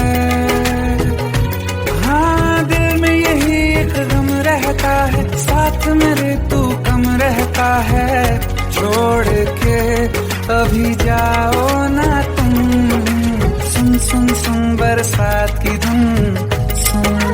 [SPEAKER 1] हाँ दिल में यही एक गम रहता है, साथ मेरे तू कम रहता है। छोड़ के अभी जाओ ना तुम, सुन सुन सुन बरसात की धुन। सुन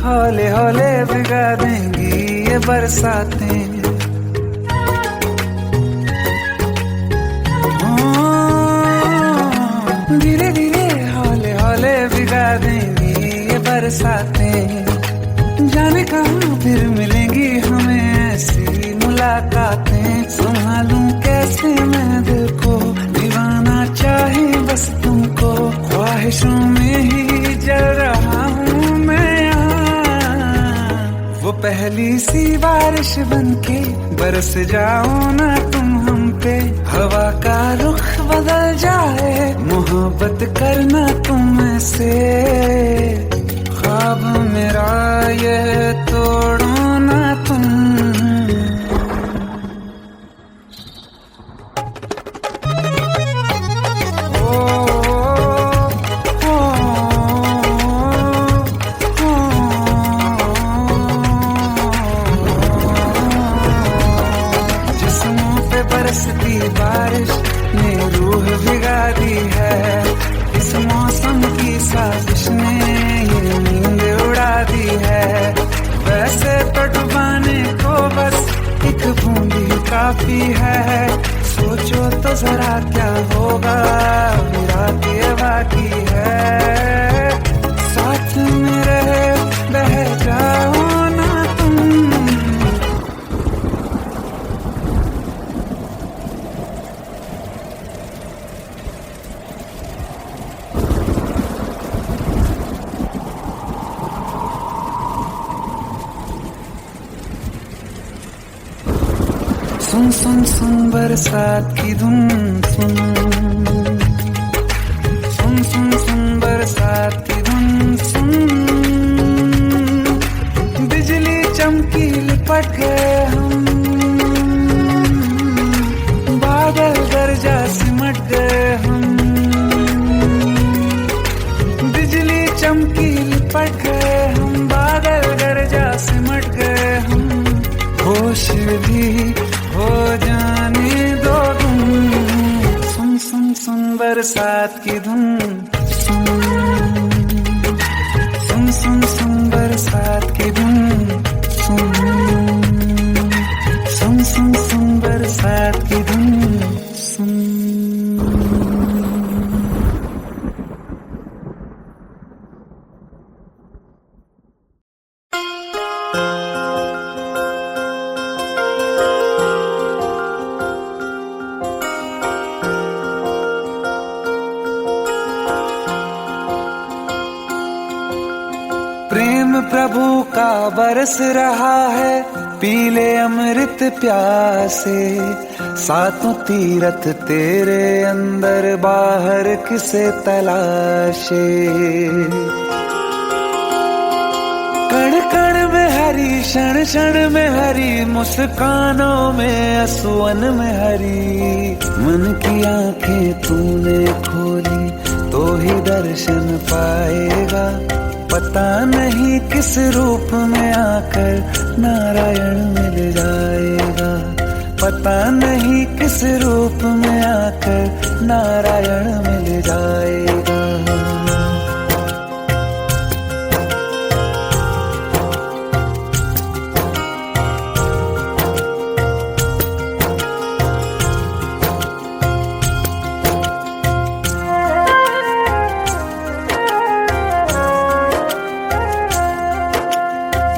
[SPEAKER 1] हौले हौले भिगा देंगी ये बरसातें। धीरे धीरे हौले हौले भिगा देंगी ये बरसातें। जाने कहाँ फिर मिलेंगी हमें ऐसी मुलाकातें। संभालूं कैसे मैं दिल को, दीवाना चाहे बस तुमको। ख्वाहिशों में ही जल रहा हूँ मैं यहाँ। वो पहली सी बारिश बनके बरस जाओ ना तुम हम पे। हवा का रुख बदल जाए, मोहब्बत करना तुम ऐसे। ख्वाब मेरा ये तोड़ो ना तुम। बरसती बारिश ने रूह भिगा दी है। इस मौसम की साजिश ने ये नींद उड़ा दी है। वैसे तो डुबाने को बस एक बूंदी काफी है। सोचो तो जरा क्या होगा, मेरा के बाकी है। साथ मेरे बह जाओ ना तुम। सुन सुन सुन बरसात की धुन। सुन सुन सुन सुन बरसात की धुन। सुन बिजली चमकी लिपट गए हम, बादल गरजा सिमट गए हम। बिजली चमकी लिपट गए हम, बादल गरजा बरसात की धुन सुन सुन सुन सुन बरसात की धुन सुन सुन सुन सुन बरसात की धुन सुन। प्रेम प्रभु का बरस रहा है, पीले अमृत प्यासे, सातों तीरथ तेरे अंदर बाहर किसे तलाशे। कण कण में हरी, क्षण क्षण में हरी, मुस्कानों में असुवन में हरी। मन की आंखें तूने खोली तो ही दर्शन पाएगा, पता नहीं किस रूप में आकर नारायण मिल जाएगा। पता नहीं किस रूप में आकर नारायण मिल जाएगा।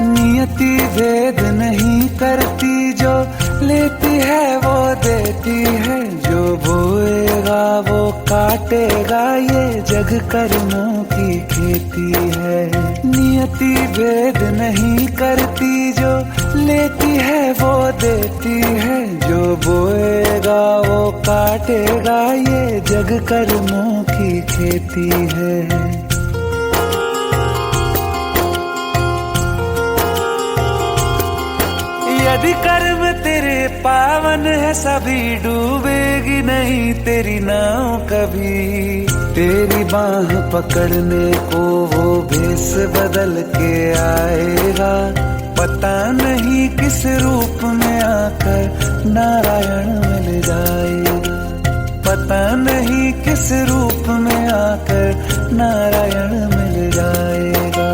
[SPEAKER 1] नियति भेद नहीं करती, जो लेती है वो देती है, जो बोएगा वो काटेगा, ये जग कर्मों की खेती है। नियति भेद नहीं करती, जो लेती है वो देती है, जो बोएगा वो काटेगा, ये जग कर्मों की खेती है। यदि कर्म तेरे पावन है, सभी डूबेगी नहीं तेरी नाव कभी। तेरी बाह पकड़ने को वो भेष बदल के आएगा, पता नहीं किस रूप में आकर नारायण मिल जाएगा। पता नहीं किस रूप में आकर नारायण मिल जाएगा।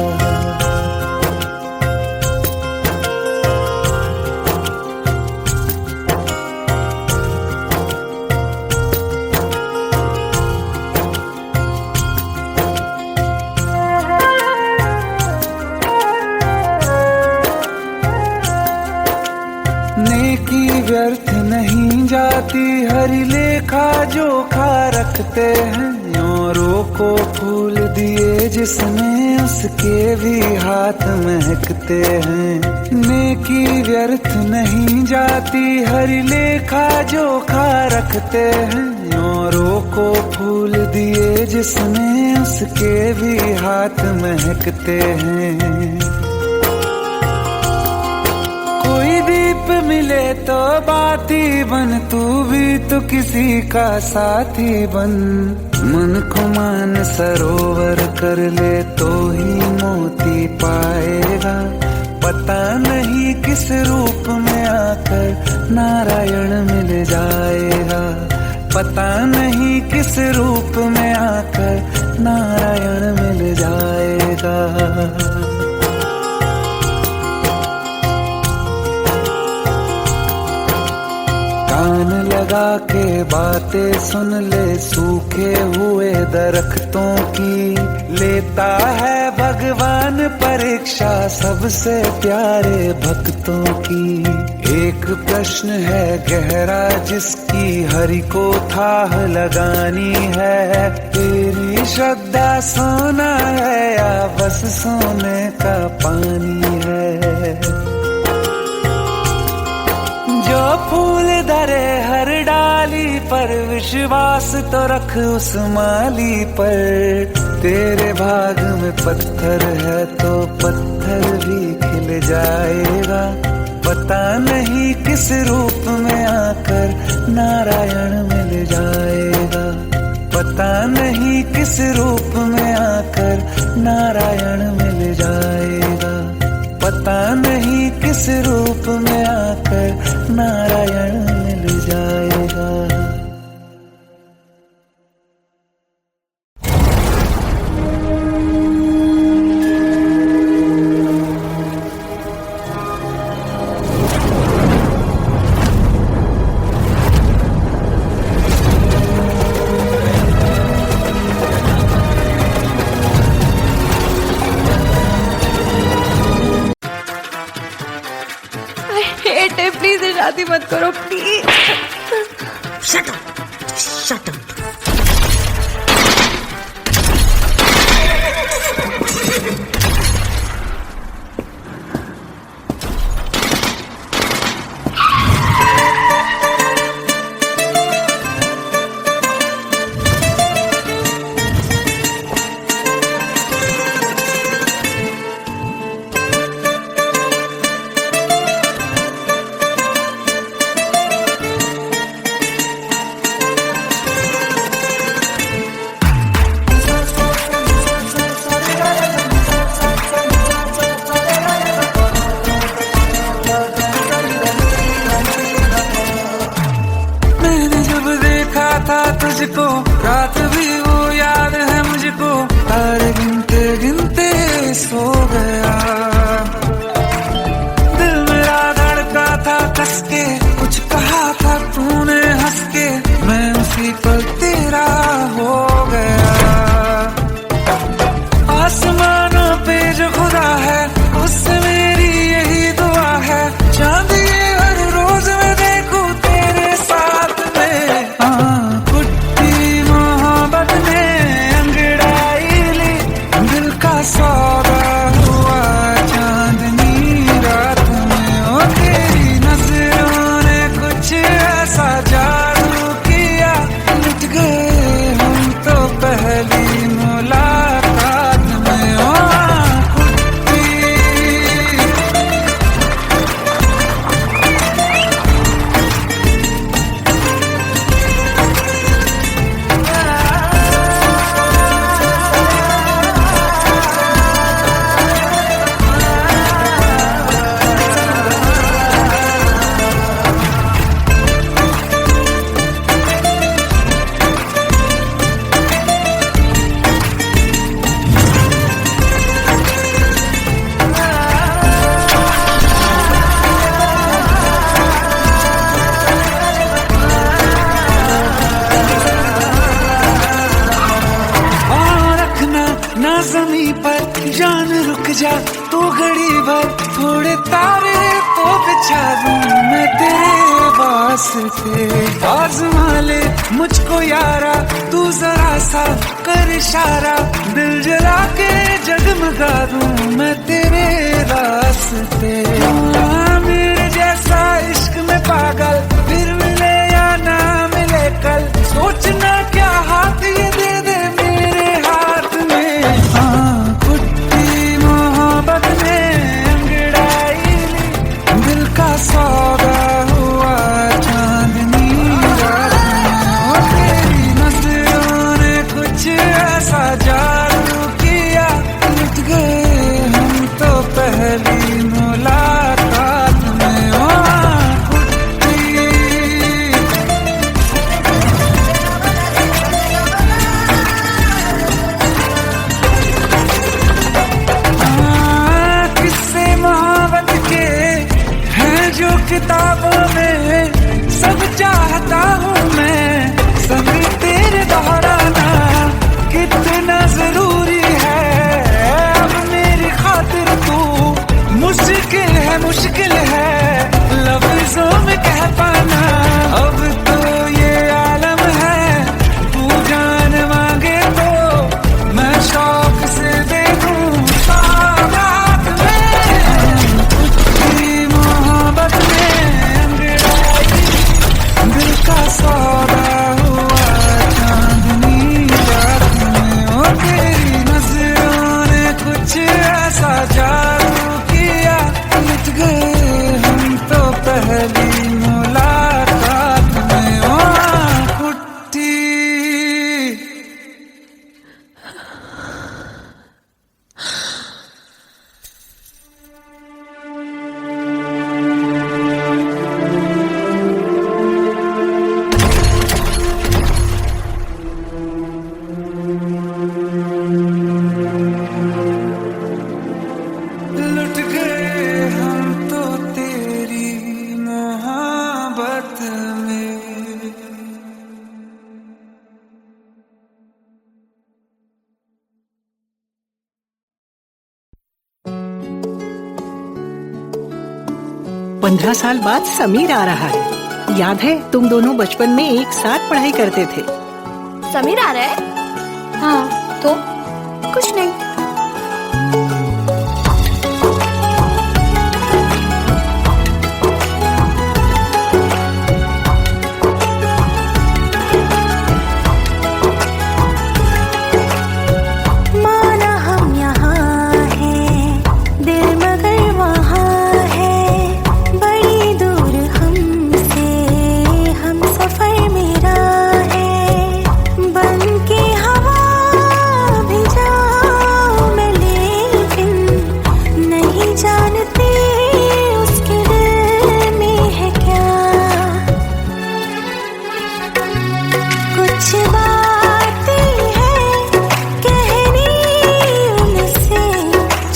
[SPEAKER 1] नेकी व्यर्थ नहीं जाती, हरि लेखा जोखा रखते हैं। औरों को फूल दिए जिसने, उसके भी हाथ महकते हैं। नेकी व्यर्थ नहीं जाती, हरि लेखा जोखा रखते हैं। औरों को फूल दिए जिसने, उसके भी हाथ महकते हैं। कोई दीप मिले तो बाती बन, तू भी तो किसी का साथी बन। मन को मान सरोवर कर ले तो ही मोती पाएगा, पता नहीं किस रूप में आकर नारायण मिल जाएगा। पता नहीं किस रूप में आकर नारायण मिल जाएगा। कान लगा के बातें सुन ले सूखे हुए दरख्तों की, लेता है भगवान परीक्षा सबसे प्यारे भक्तों की। एक प्रश्न है गहरा जिसकी हरि को थाह लगानी है, तेरी श्रद्धा सोना है या बस सोने का पानी है। जो फूल धरे हर डाली पर, विश्वास तो रख उस माली पर। तेरे भाग में पत्थर है तो पत्थर भी खिल जाएगा, पता नहीं किस रूप में आकर नारायण मिल जाएगा। पता नहीं किस रूप में आकर नारायण मिल जाएगा। पता नहीं किस रूप में आकर नारायण मिल जाएगा।
[SPEAKER 4] मत करो please.
[SPEAKER 7] Shut up. Shut up.
[SPEAKER 1] तुझको रात भी वो याद है मुझको, तारे गिनते गिनते सो गया। दिल मेरा धड़का था कस के, कुछ कहा था तूने हंस के, मैं उसी पल तेरा हो गया। आसमानों पे जो खुदा है उससे मेरी यही दुआ है, चांद ये हर रोज मैं देखूं तेरे साथ में। सौदा हुआ चांदनी रात में, ओ तेरी नजरों ने कुछ ऐसा जादू किया, लुट गए हम तो पहली मुलाकात में। ओ ज़मीं पर जान रुक जा तू घड़ी भर, थोड़े तारे तो बिछा दूं मैं तेरे वास्ते। आज़मा ले मुझको यारा तू जरा सा कर इशारा, दिल जला के जगमगा दूं मैं तेरे रास्ते। मेरे जैसा इश्क में पागल फिर मिले या ना मिले कल, सोचना क्या हाथ ये दे दे मेरे हाथ में। कुट्टी मोहब्बत में अंगड़ाई ली, दिल का सौदा हुआ चांदनी रात में। ओ तेरी नजरों ने कुछ ऐसा जादू किया, लुट गए हम तो पहली मुलाकात में। ओ किताबों में सब चाहता हूँ मैं, सब तेरे दोहराना कितना जरूरी है। अब मेरी खातिर तू मुश्किल है लफ्जों में कह पाना। अब तो ये आलम है तू जान मांगे तो मैं शौक से दे दूँ सौगात में। कुछ मोहब्बत दिल का सौदा हुआ चांदनी रात में। ओ तेरी नजरों ने कुछ ऐसा जादू किया, लुट गए
[SPEAKER 4] 15 साल बाद समीर आ रहा है। याद है तुम दोनों बचपन में एक साथ पढ़ाई करते थे।
[SPEAKER 6] समीर आ रहा है? हाँ, तो कुछ नहीं।
[SPEAKER 8] माना हम यहाँ हैं, दिल मगर वहाँ है, बड़ी दूर हमसे हम सफर मेरा है। बन के हवा भी जाऊं मैं, लेकिन नहीं जानते उसके दिल में है क्या। कुछ बातें हैं कहनी उनसे,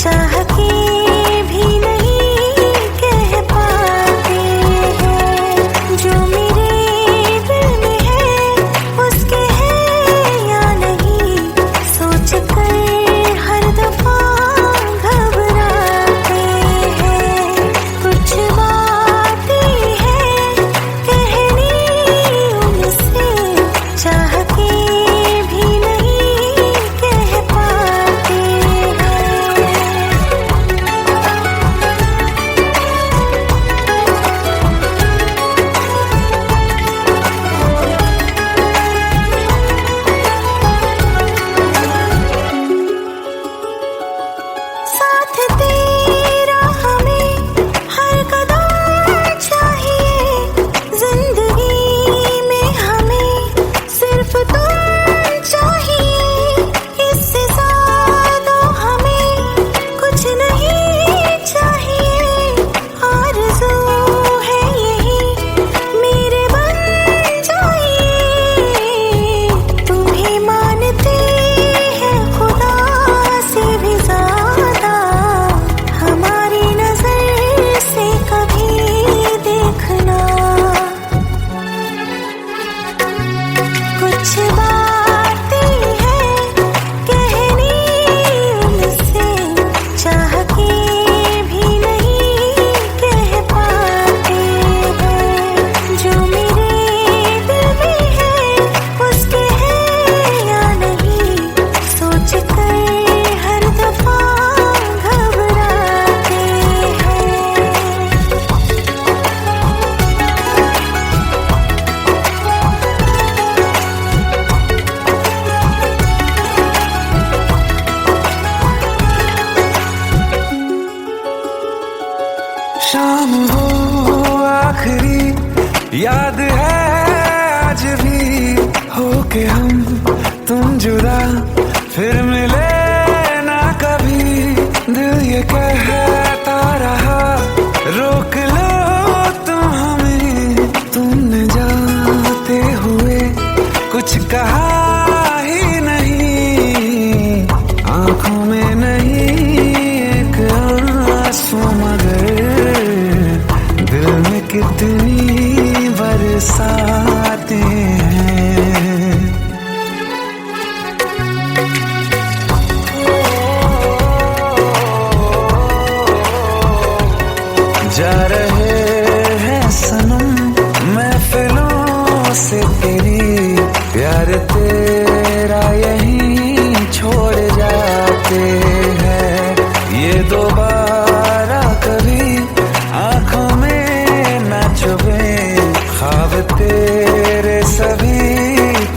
[SPEAKER 8] चाह के भी नहीं कह पाते हैं। जो मेरे दिल में है उसके है या नहीं, सोच कर हर दफा घबराते हैं। कुछ बातें हैं कहनी उनसे, चाह के भी नहीं कह पाते हैं। साथ तेरा हमें हर कदम चाहिए, जिंदगी में हमें सिर्फ तुम चाहिए। इससे ज्यादा हमें कुछ नहीं चाहिए। आरज़ू है यही मेरे बन जाइए, तुम्हें मानते हैं खुदा से भी ज्यादा। हमारी नजर से कभी देखना। कुछ बातें हैं कहनी उनसे, चाह के भी नहीं कह पाते हैं। जो मेरे दिल में है उसके है या नहीं, सोच कर हर दफा घबराते हैं।
[SPEAKER 1] शाम हो आखिरी याद है आज भी, होके हम तुम जुदा फिर मिले ना कभी। दिल ये कहता रहा रोक लो तुम हमें, तुमने जाते हुए कुछ कहा ही नहीं। आंखों में नहीं एक आंसू, मगर दिल में कितनी बरसाते हैं। जा रहे हैं सनम महफिलों से तेरी, प्यार तेरा यहीं छोड़ जाते हैं। ये दोबारा कभी आंखों में न चुभे, ख्वाब तेरे सभी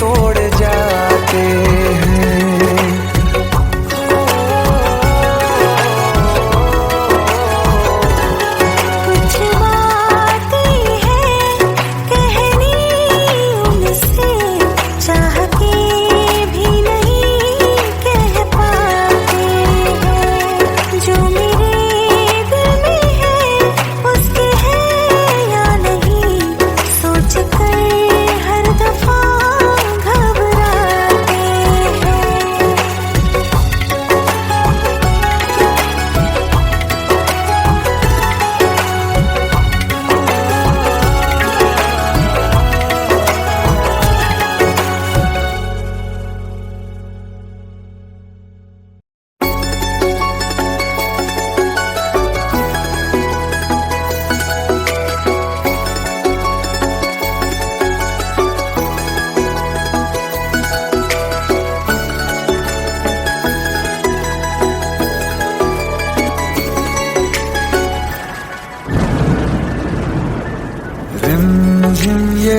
[SPEAKER 1] तोड़ जाते हैं।
[SPEAKER 8] कुछ बातें हैं कहनी उनसे, चाह के भी नहीं कह पाते हैं। जो मेरे दिल में है उसके है या नहीं, सोच कर हर दफा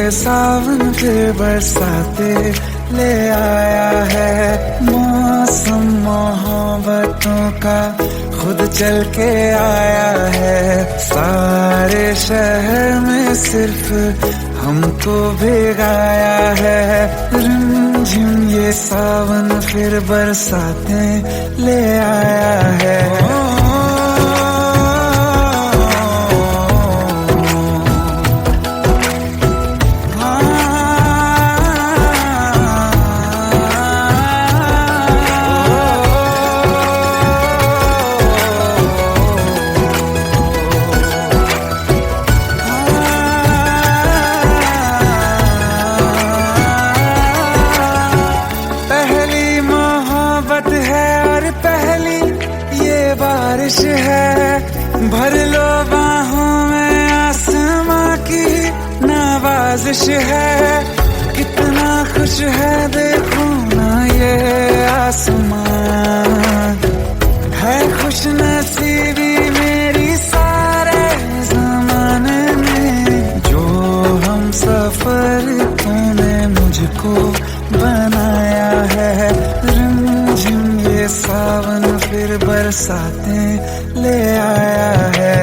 [SPEAKER 1] ये सावन फिर बरसाते ले आया है। मौसम मोहब्बतों का खुद चल के आया है। सारे शहर में सिर्फ हमको भिगाया है। रिमझिम ये सावन फिर बरसाते ले आया है। बारिश है भर लो बाहों में आसमां की नवाजिश है। कितना खुश है देखो ना ये आसमां, है खुश नसीबी मेरी सारे ज़माने में। जो हम सफर तूने मुझको बनाया है। रिमझिम ये सावन फिर बरसाते ले आया है।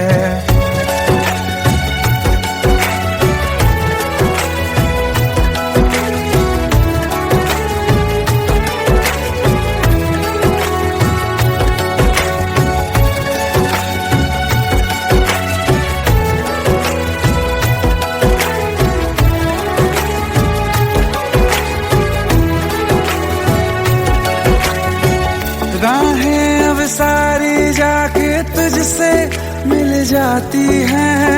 [SPEAKER 1] राहें अब सारी जाके तुझसे मिल जाती हैं।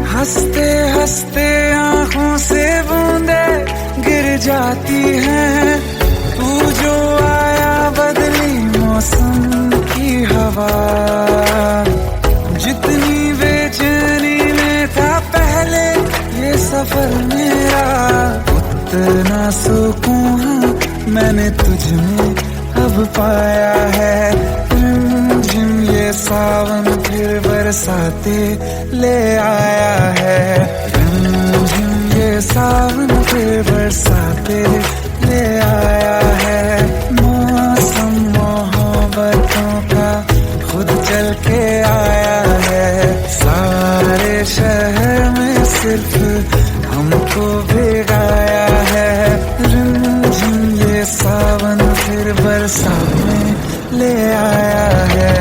[SPEAKER 1] हंसते हंसते आंखों से बूंदे गिर जाती हैं। तू जो आया बदली मौसम की हवा। जितनी बेचैनी में था पहले ये सफर मेरा, उतना सुकून मैंने तुझ में अब पाया है। रिमझिम ये सावन फिर बरसाते ले आया है। रिमझिम ये सावन फिर बरसाते ले आया है। मौसम मोहब्बतों का खुद चल के आया है। सारे शहर में सिर्फ हमको भिगाया है। रिमझिम ये सावन फिर बरसात में ले आया है।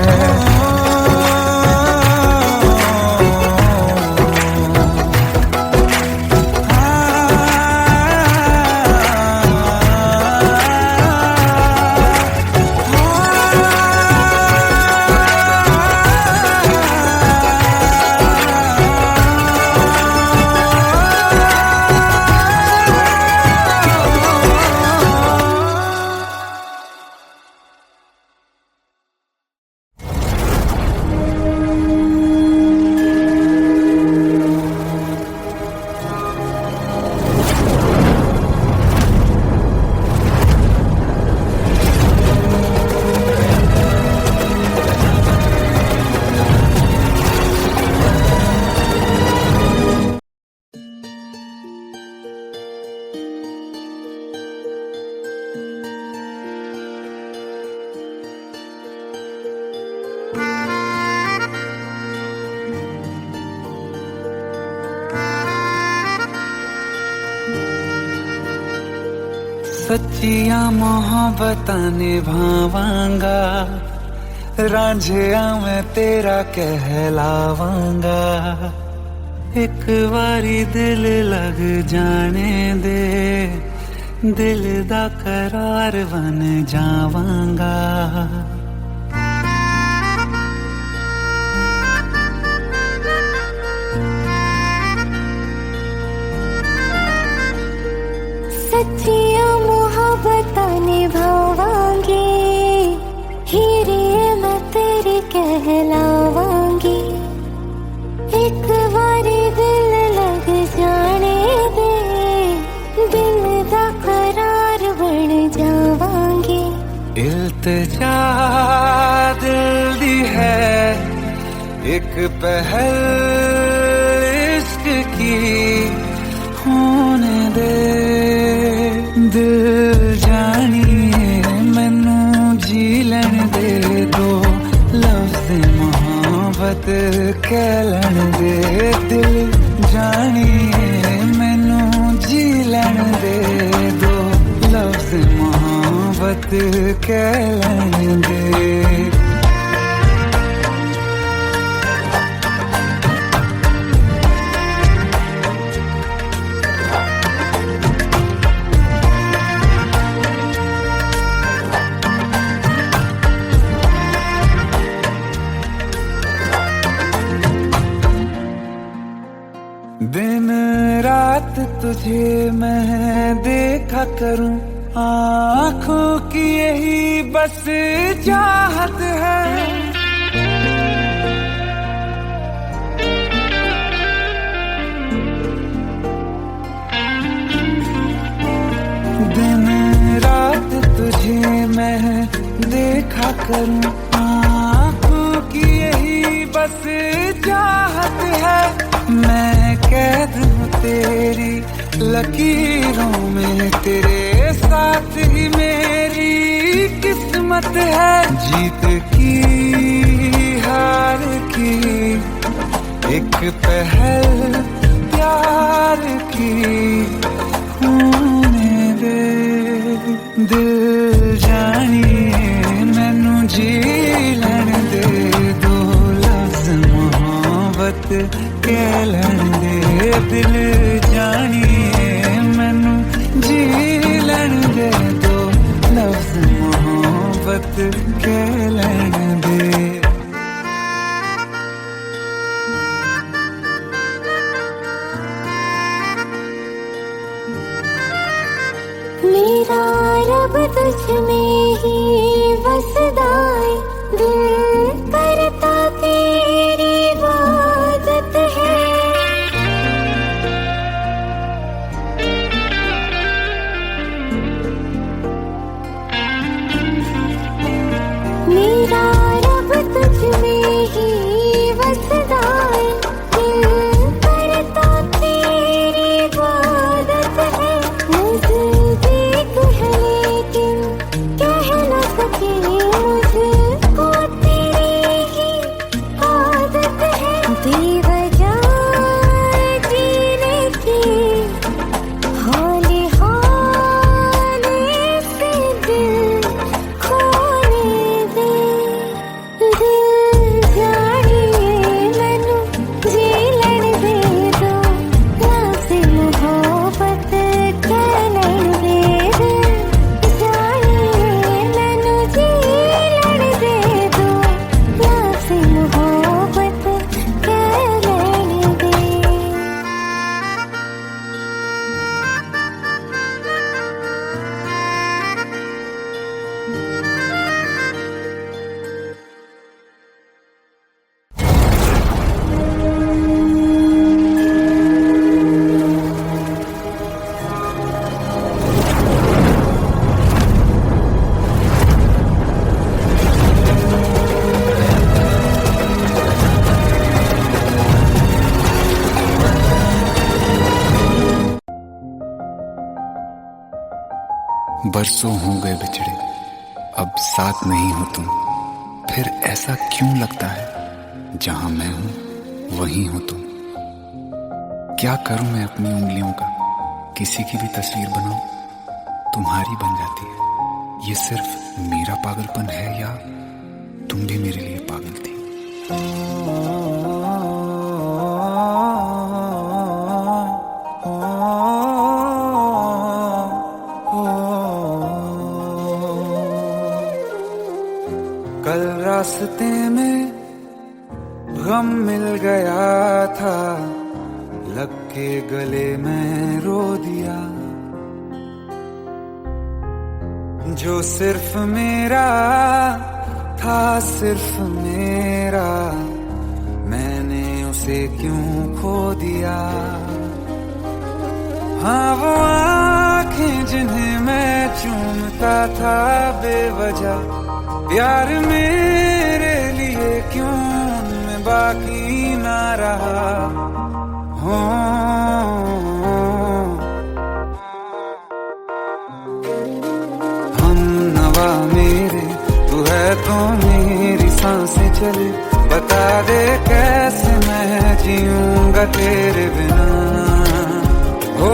[SPEAKER 1] सच्चिया मोहब्बतां निभावांगा। रांझिया मैं तेरा कहलावांगा। एक बारी दिल लग जाने दे, दिल दा करार बन जावांगा।
[SPEAKER 8] सच्चिया मोहब्बतां निभावांगी। हीरे मैं तेरी कहलावांगी। एक बारी दिल लग जाने दे, दिल दा करार बन जावांगी।
[SPEAKER 1] इल्तिजा दिल दी है एक पहल इश्क की होने दिल जानिए मैनू जी लैण दे दो लफ्ज़ मोहब्बत कह लैण दे दिल जानिए मैनू जी लैण दे दो लफ्ज़ मोहब्बत कह लैण दे दिन रात तुझे मैं देखा करूं आँखों की यही बस चाहत है दिन रात तुझे मैं देखा करूं आँखों की यही बस चाहत है मैं कैद हूँ तेरी लकीरों में तेरे साथ ही मेरी किस्मत है जीत की हार की एक पहल प्यार की होने दे दिल जानिए मैनू जी लैण दे दो लफ्ज़ मोहब्बत कह लैण दे दिल जानिए मैनू जी लैण दे दो लफ्ज़ मोहब्बत कह लैण दे
[SPEAKER 8] मेरा रब तुझ में ही बसदा है दिल करता तेरी इबादत है मेरा रब तुझ में ही बसदा है दिल करता तेरी इबादत है नज़दीक है लेकिन कह न सके मुझको तेरी ही आदत है बेवजह जीने की हौले हौले से दिल खोने दे दिल जानिए मैनू जी लैण दे दो लफ्ज़ मोहब्बत कह लैण दे दिल जानिए मैनू जी लैण दे दो लफ्ज़ मोहब्बत कह लैण दे
[SPEAKER 3] बरसों हो गए बिछड़े अब साथ नहीं हो तुम फिर ऐसा क्यों लगता है जहां मैं हूं वहीं हो तुम क्या करूं मैं अपनी उंगलियों का किसी की भी तस्वीर बनाऊं तुम्हारी बन जाती है ये सिर्फ मेरा पागलपन है या तुम भी मेरे लिए पागल थी
[SPEAKER 1] कल रास्ते में गम मिल गया था लग के गले में रो दिया जो सिर्फ मेरा था सिर्फ मेरा मैंने उसे क्यों खो दिया हाँ वो आँखें जिन्हें मैं चूमता था बेवजह प्यार मेरे लिए क्यों उनमें बाकी ना रहा हो दे कैसे मैं जीऊंगा तेरे बिना। हो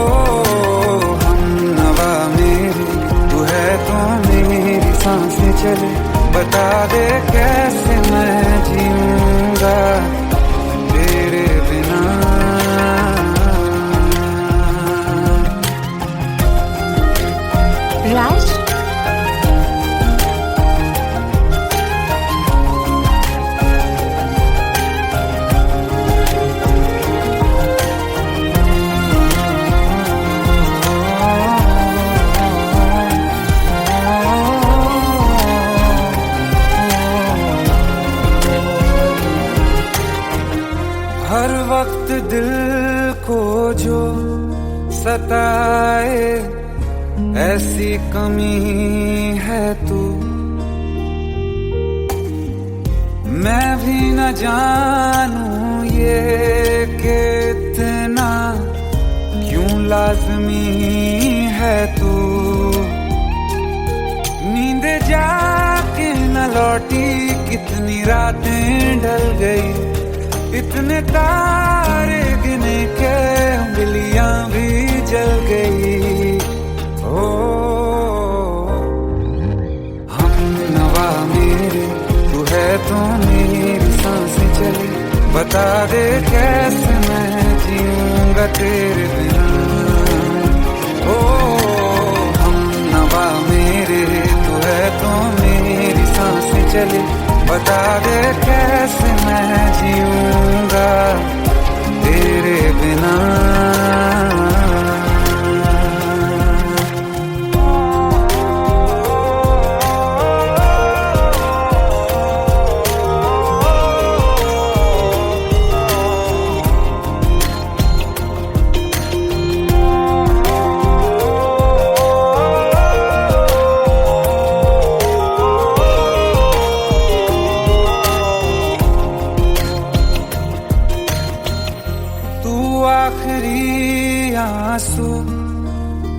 [SPEAKER 1] हम नवा मेरी तू है तो मेरी सांसें चले, बता दे कैसे मैं जीऊंगा तेरे बिना।
[SPEAKER 6] राज,
[SPEAKER 1] हर वक्त दिल को जो सताए ऐसी कमी है तू, मैं भी न जानूं ये कि इतना क्यों लाज़मी है तू। नींद जाके न लौटी कितनी रातें ढल गई, इतने तारे गिने के उंगलियां भी जल गई। ओ हम नवा मेरे तू है तो मेरी सांसें चली, बता दे कैसे मैं जीऊंगा तेरे बिना। ओ हम नवा मेरे तू है तो मेरी सांसें चली, बता दे कैसे मैं जीऊंगा तेरे बिना। आखिरी आंसू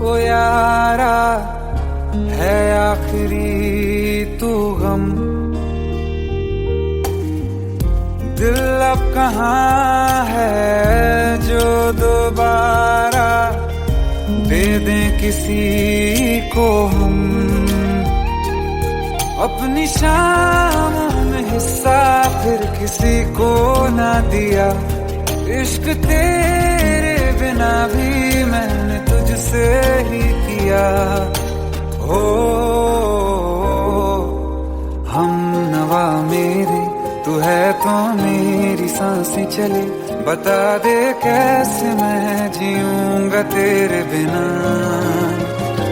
[SPEAKER 1] ओ यारा है, आखिरी तू गम। दिल अब कहाँ है जो दोबारा दे दें किसी को हम। अपनी शामों में हिस्सा फिर किसी को ना दिया, इश्क तेरे बिना भी मैंने तुझसे ही किया। हो हम नवा मेरे तू है तो मेरी सांसें चले, बता दे कैसे मैं जीऊंगा तेरे बिना।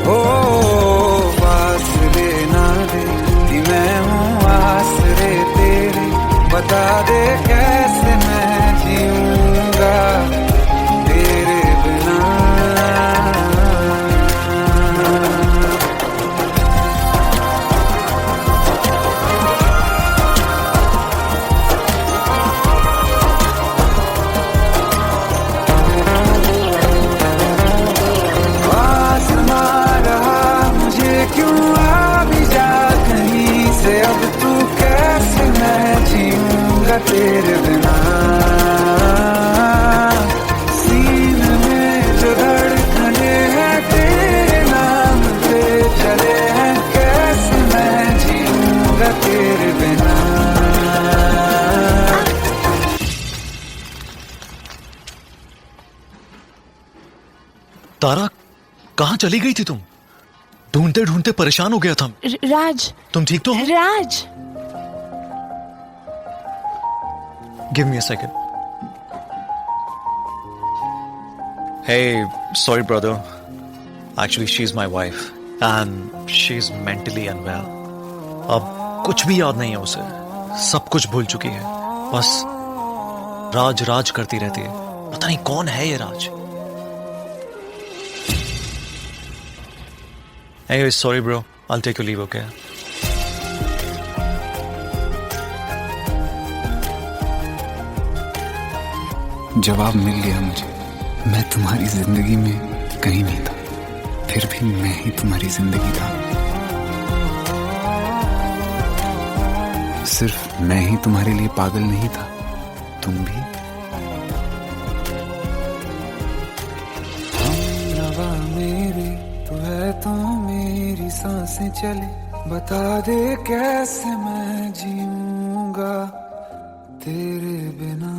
[SPEAKER 1] हो फासले ना दे कि मैं हूँ आसरे तेरे, बता दे कैसे मैं जीऊंगा तेरे बिना। आसमां रहा मुझे क्यों आ भी जा कहीं से, अब तू कैसे मैं जीऊंगा तेरे बिना। सीने में जो धड़कने हैं तेरे नाम पे चले हैं, कैसे मैं जीऊंगा तेरे बिना।
[SPEAKER 9] तारा, कहाँ चली गई थी तुम? ढूंढते ढूंढते परेशान हो गया था।
[SPEAKER 6] राज,
[SPEAKER 9] तुम ठीक तो हो?
[SPEAKER 6] राज,
[SPEAKER 9] Give me a second. Hey, sorry brother. Actually, she's my wife and she's mentally unwell. अब कुछ भी याद नहीं है उसे, सब कुछ भूल चुकी है। बस राज राज करती रहती है। पता नहीं कौन है ये राज। Anyway, sorry bro. I'll take your leave, okay?
[SPEAKER 3] जवाब मिल गया मुझे। मैं तुम्हारी जिंदगी में कहीं नहीं था, फिर भी मैं ही तुम्हारी जिंदगी था। सिर्फ मैं ही तुम्हारे लिए पागल नहीं था, तुम भी? हमनवा मेरी तू है तो मेरी सांसें चले, बता दे कैसे मैं जीऊंगा तेरे बिना।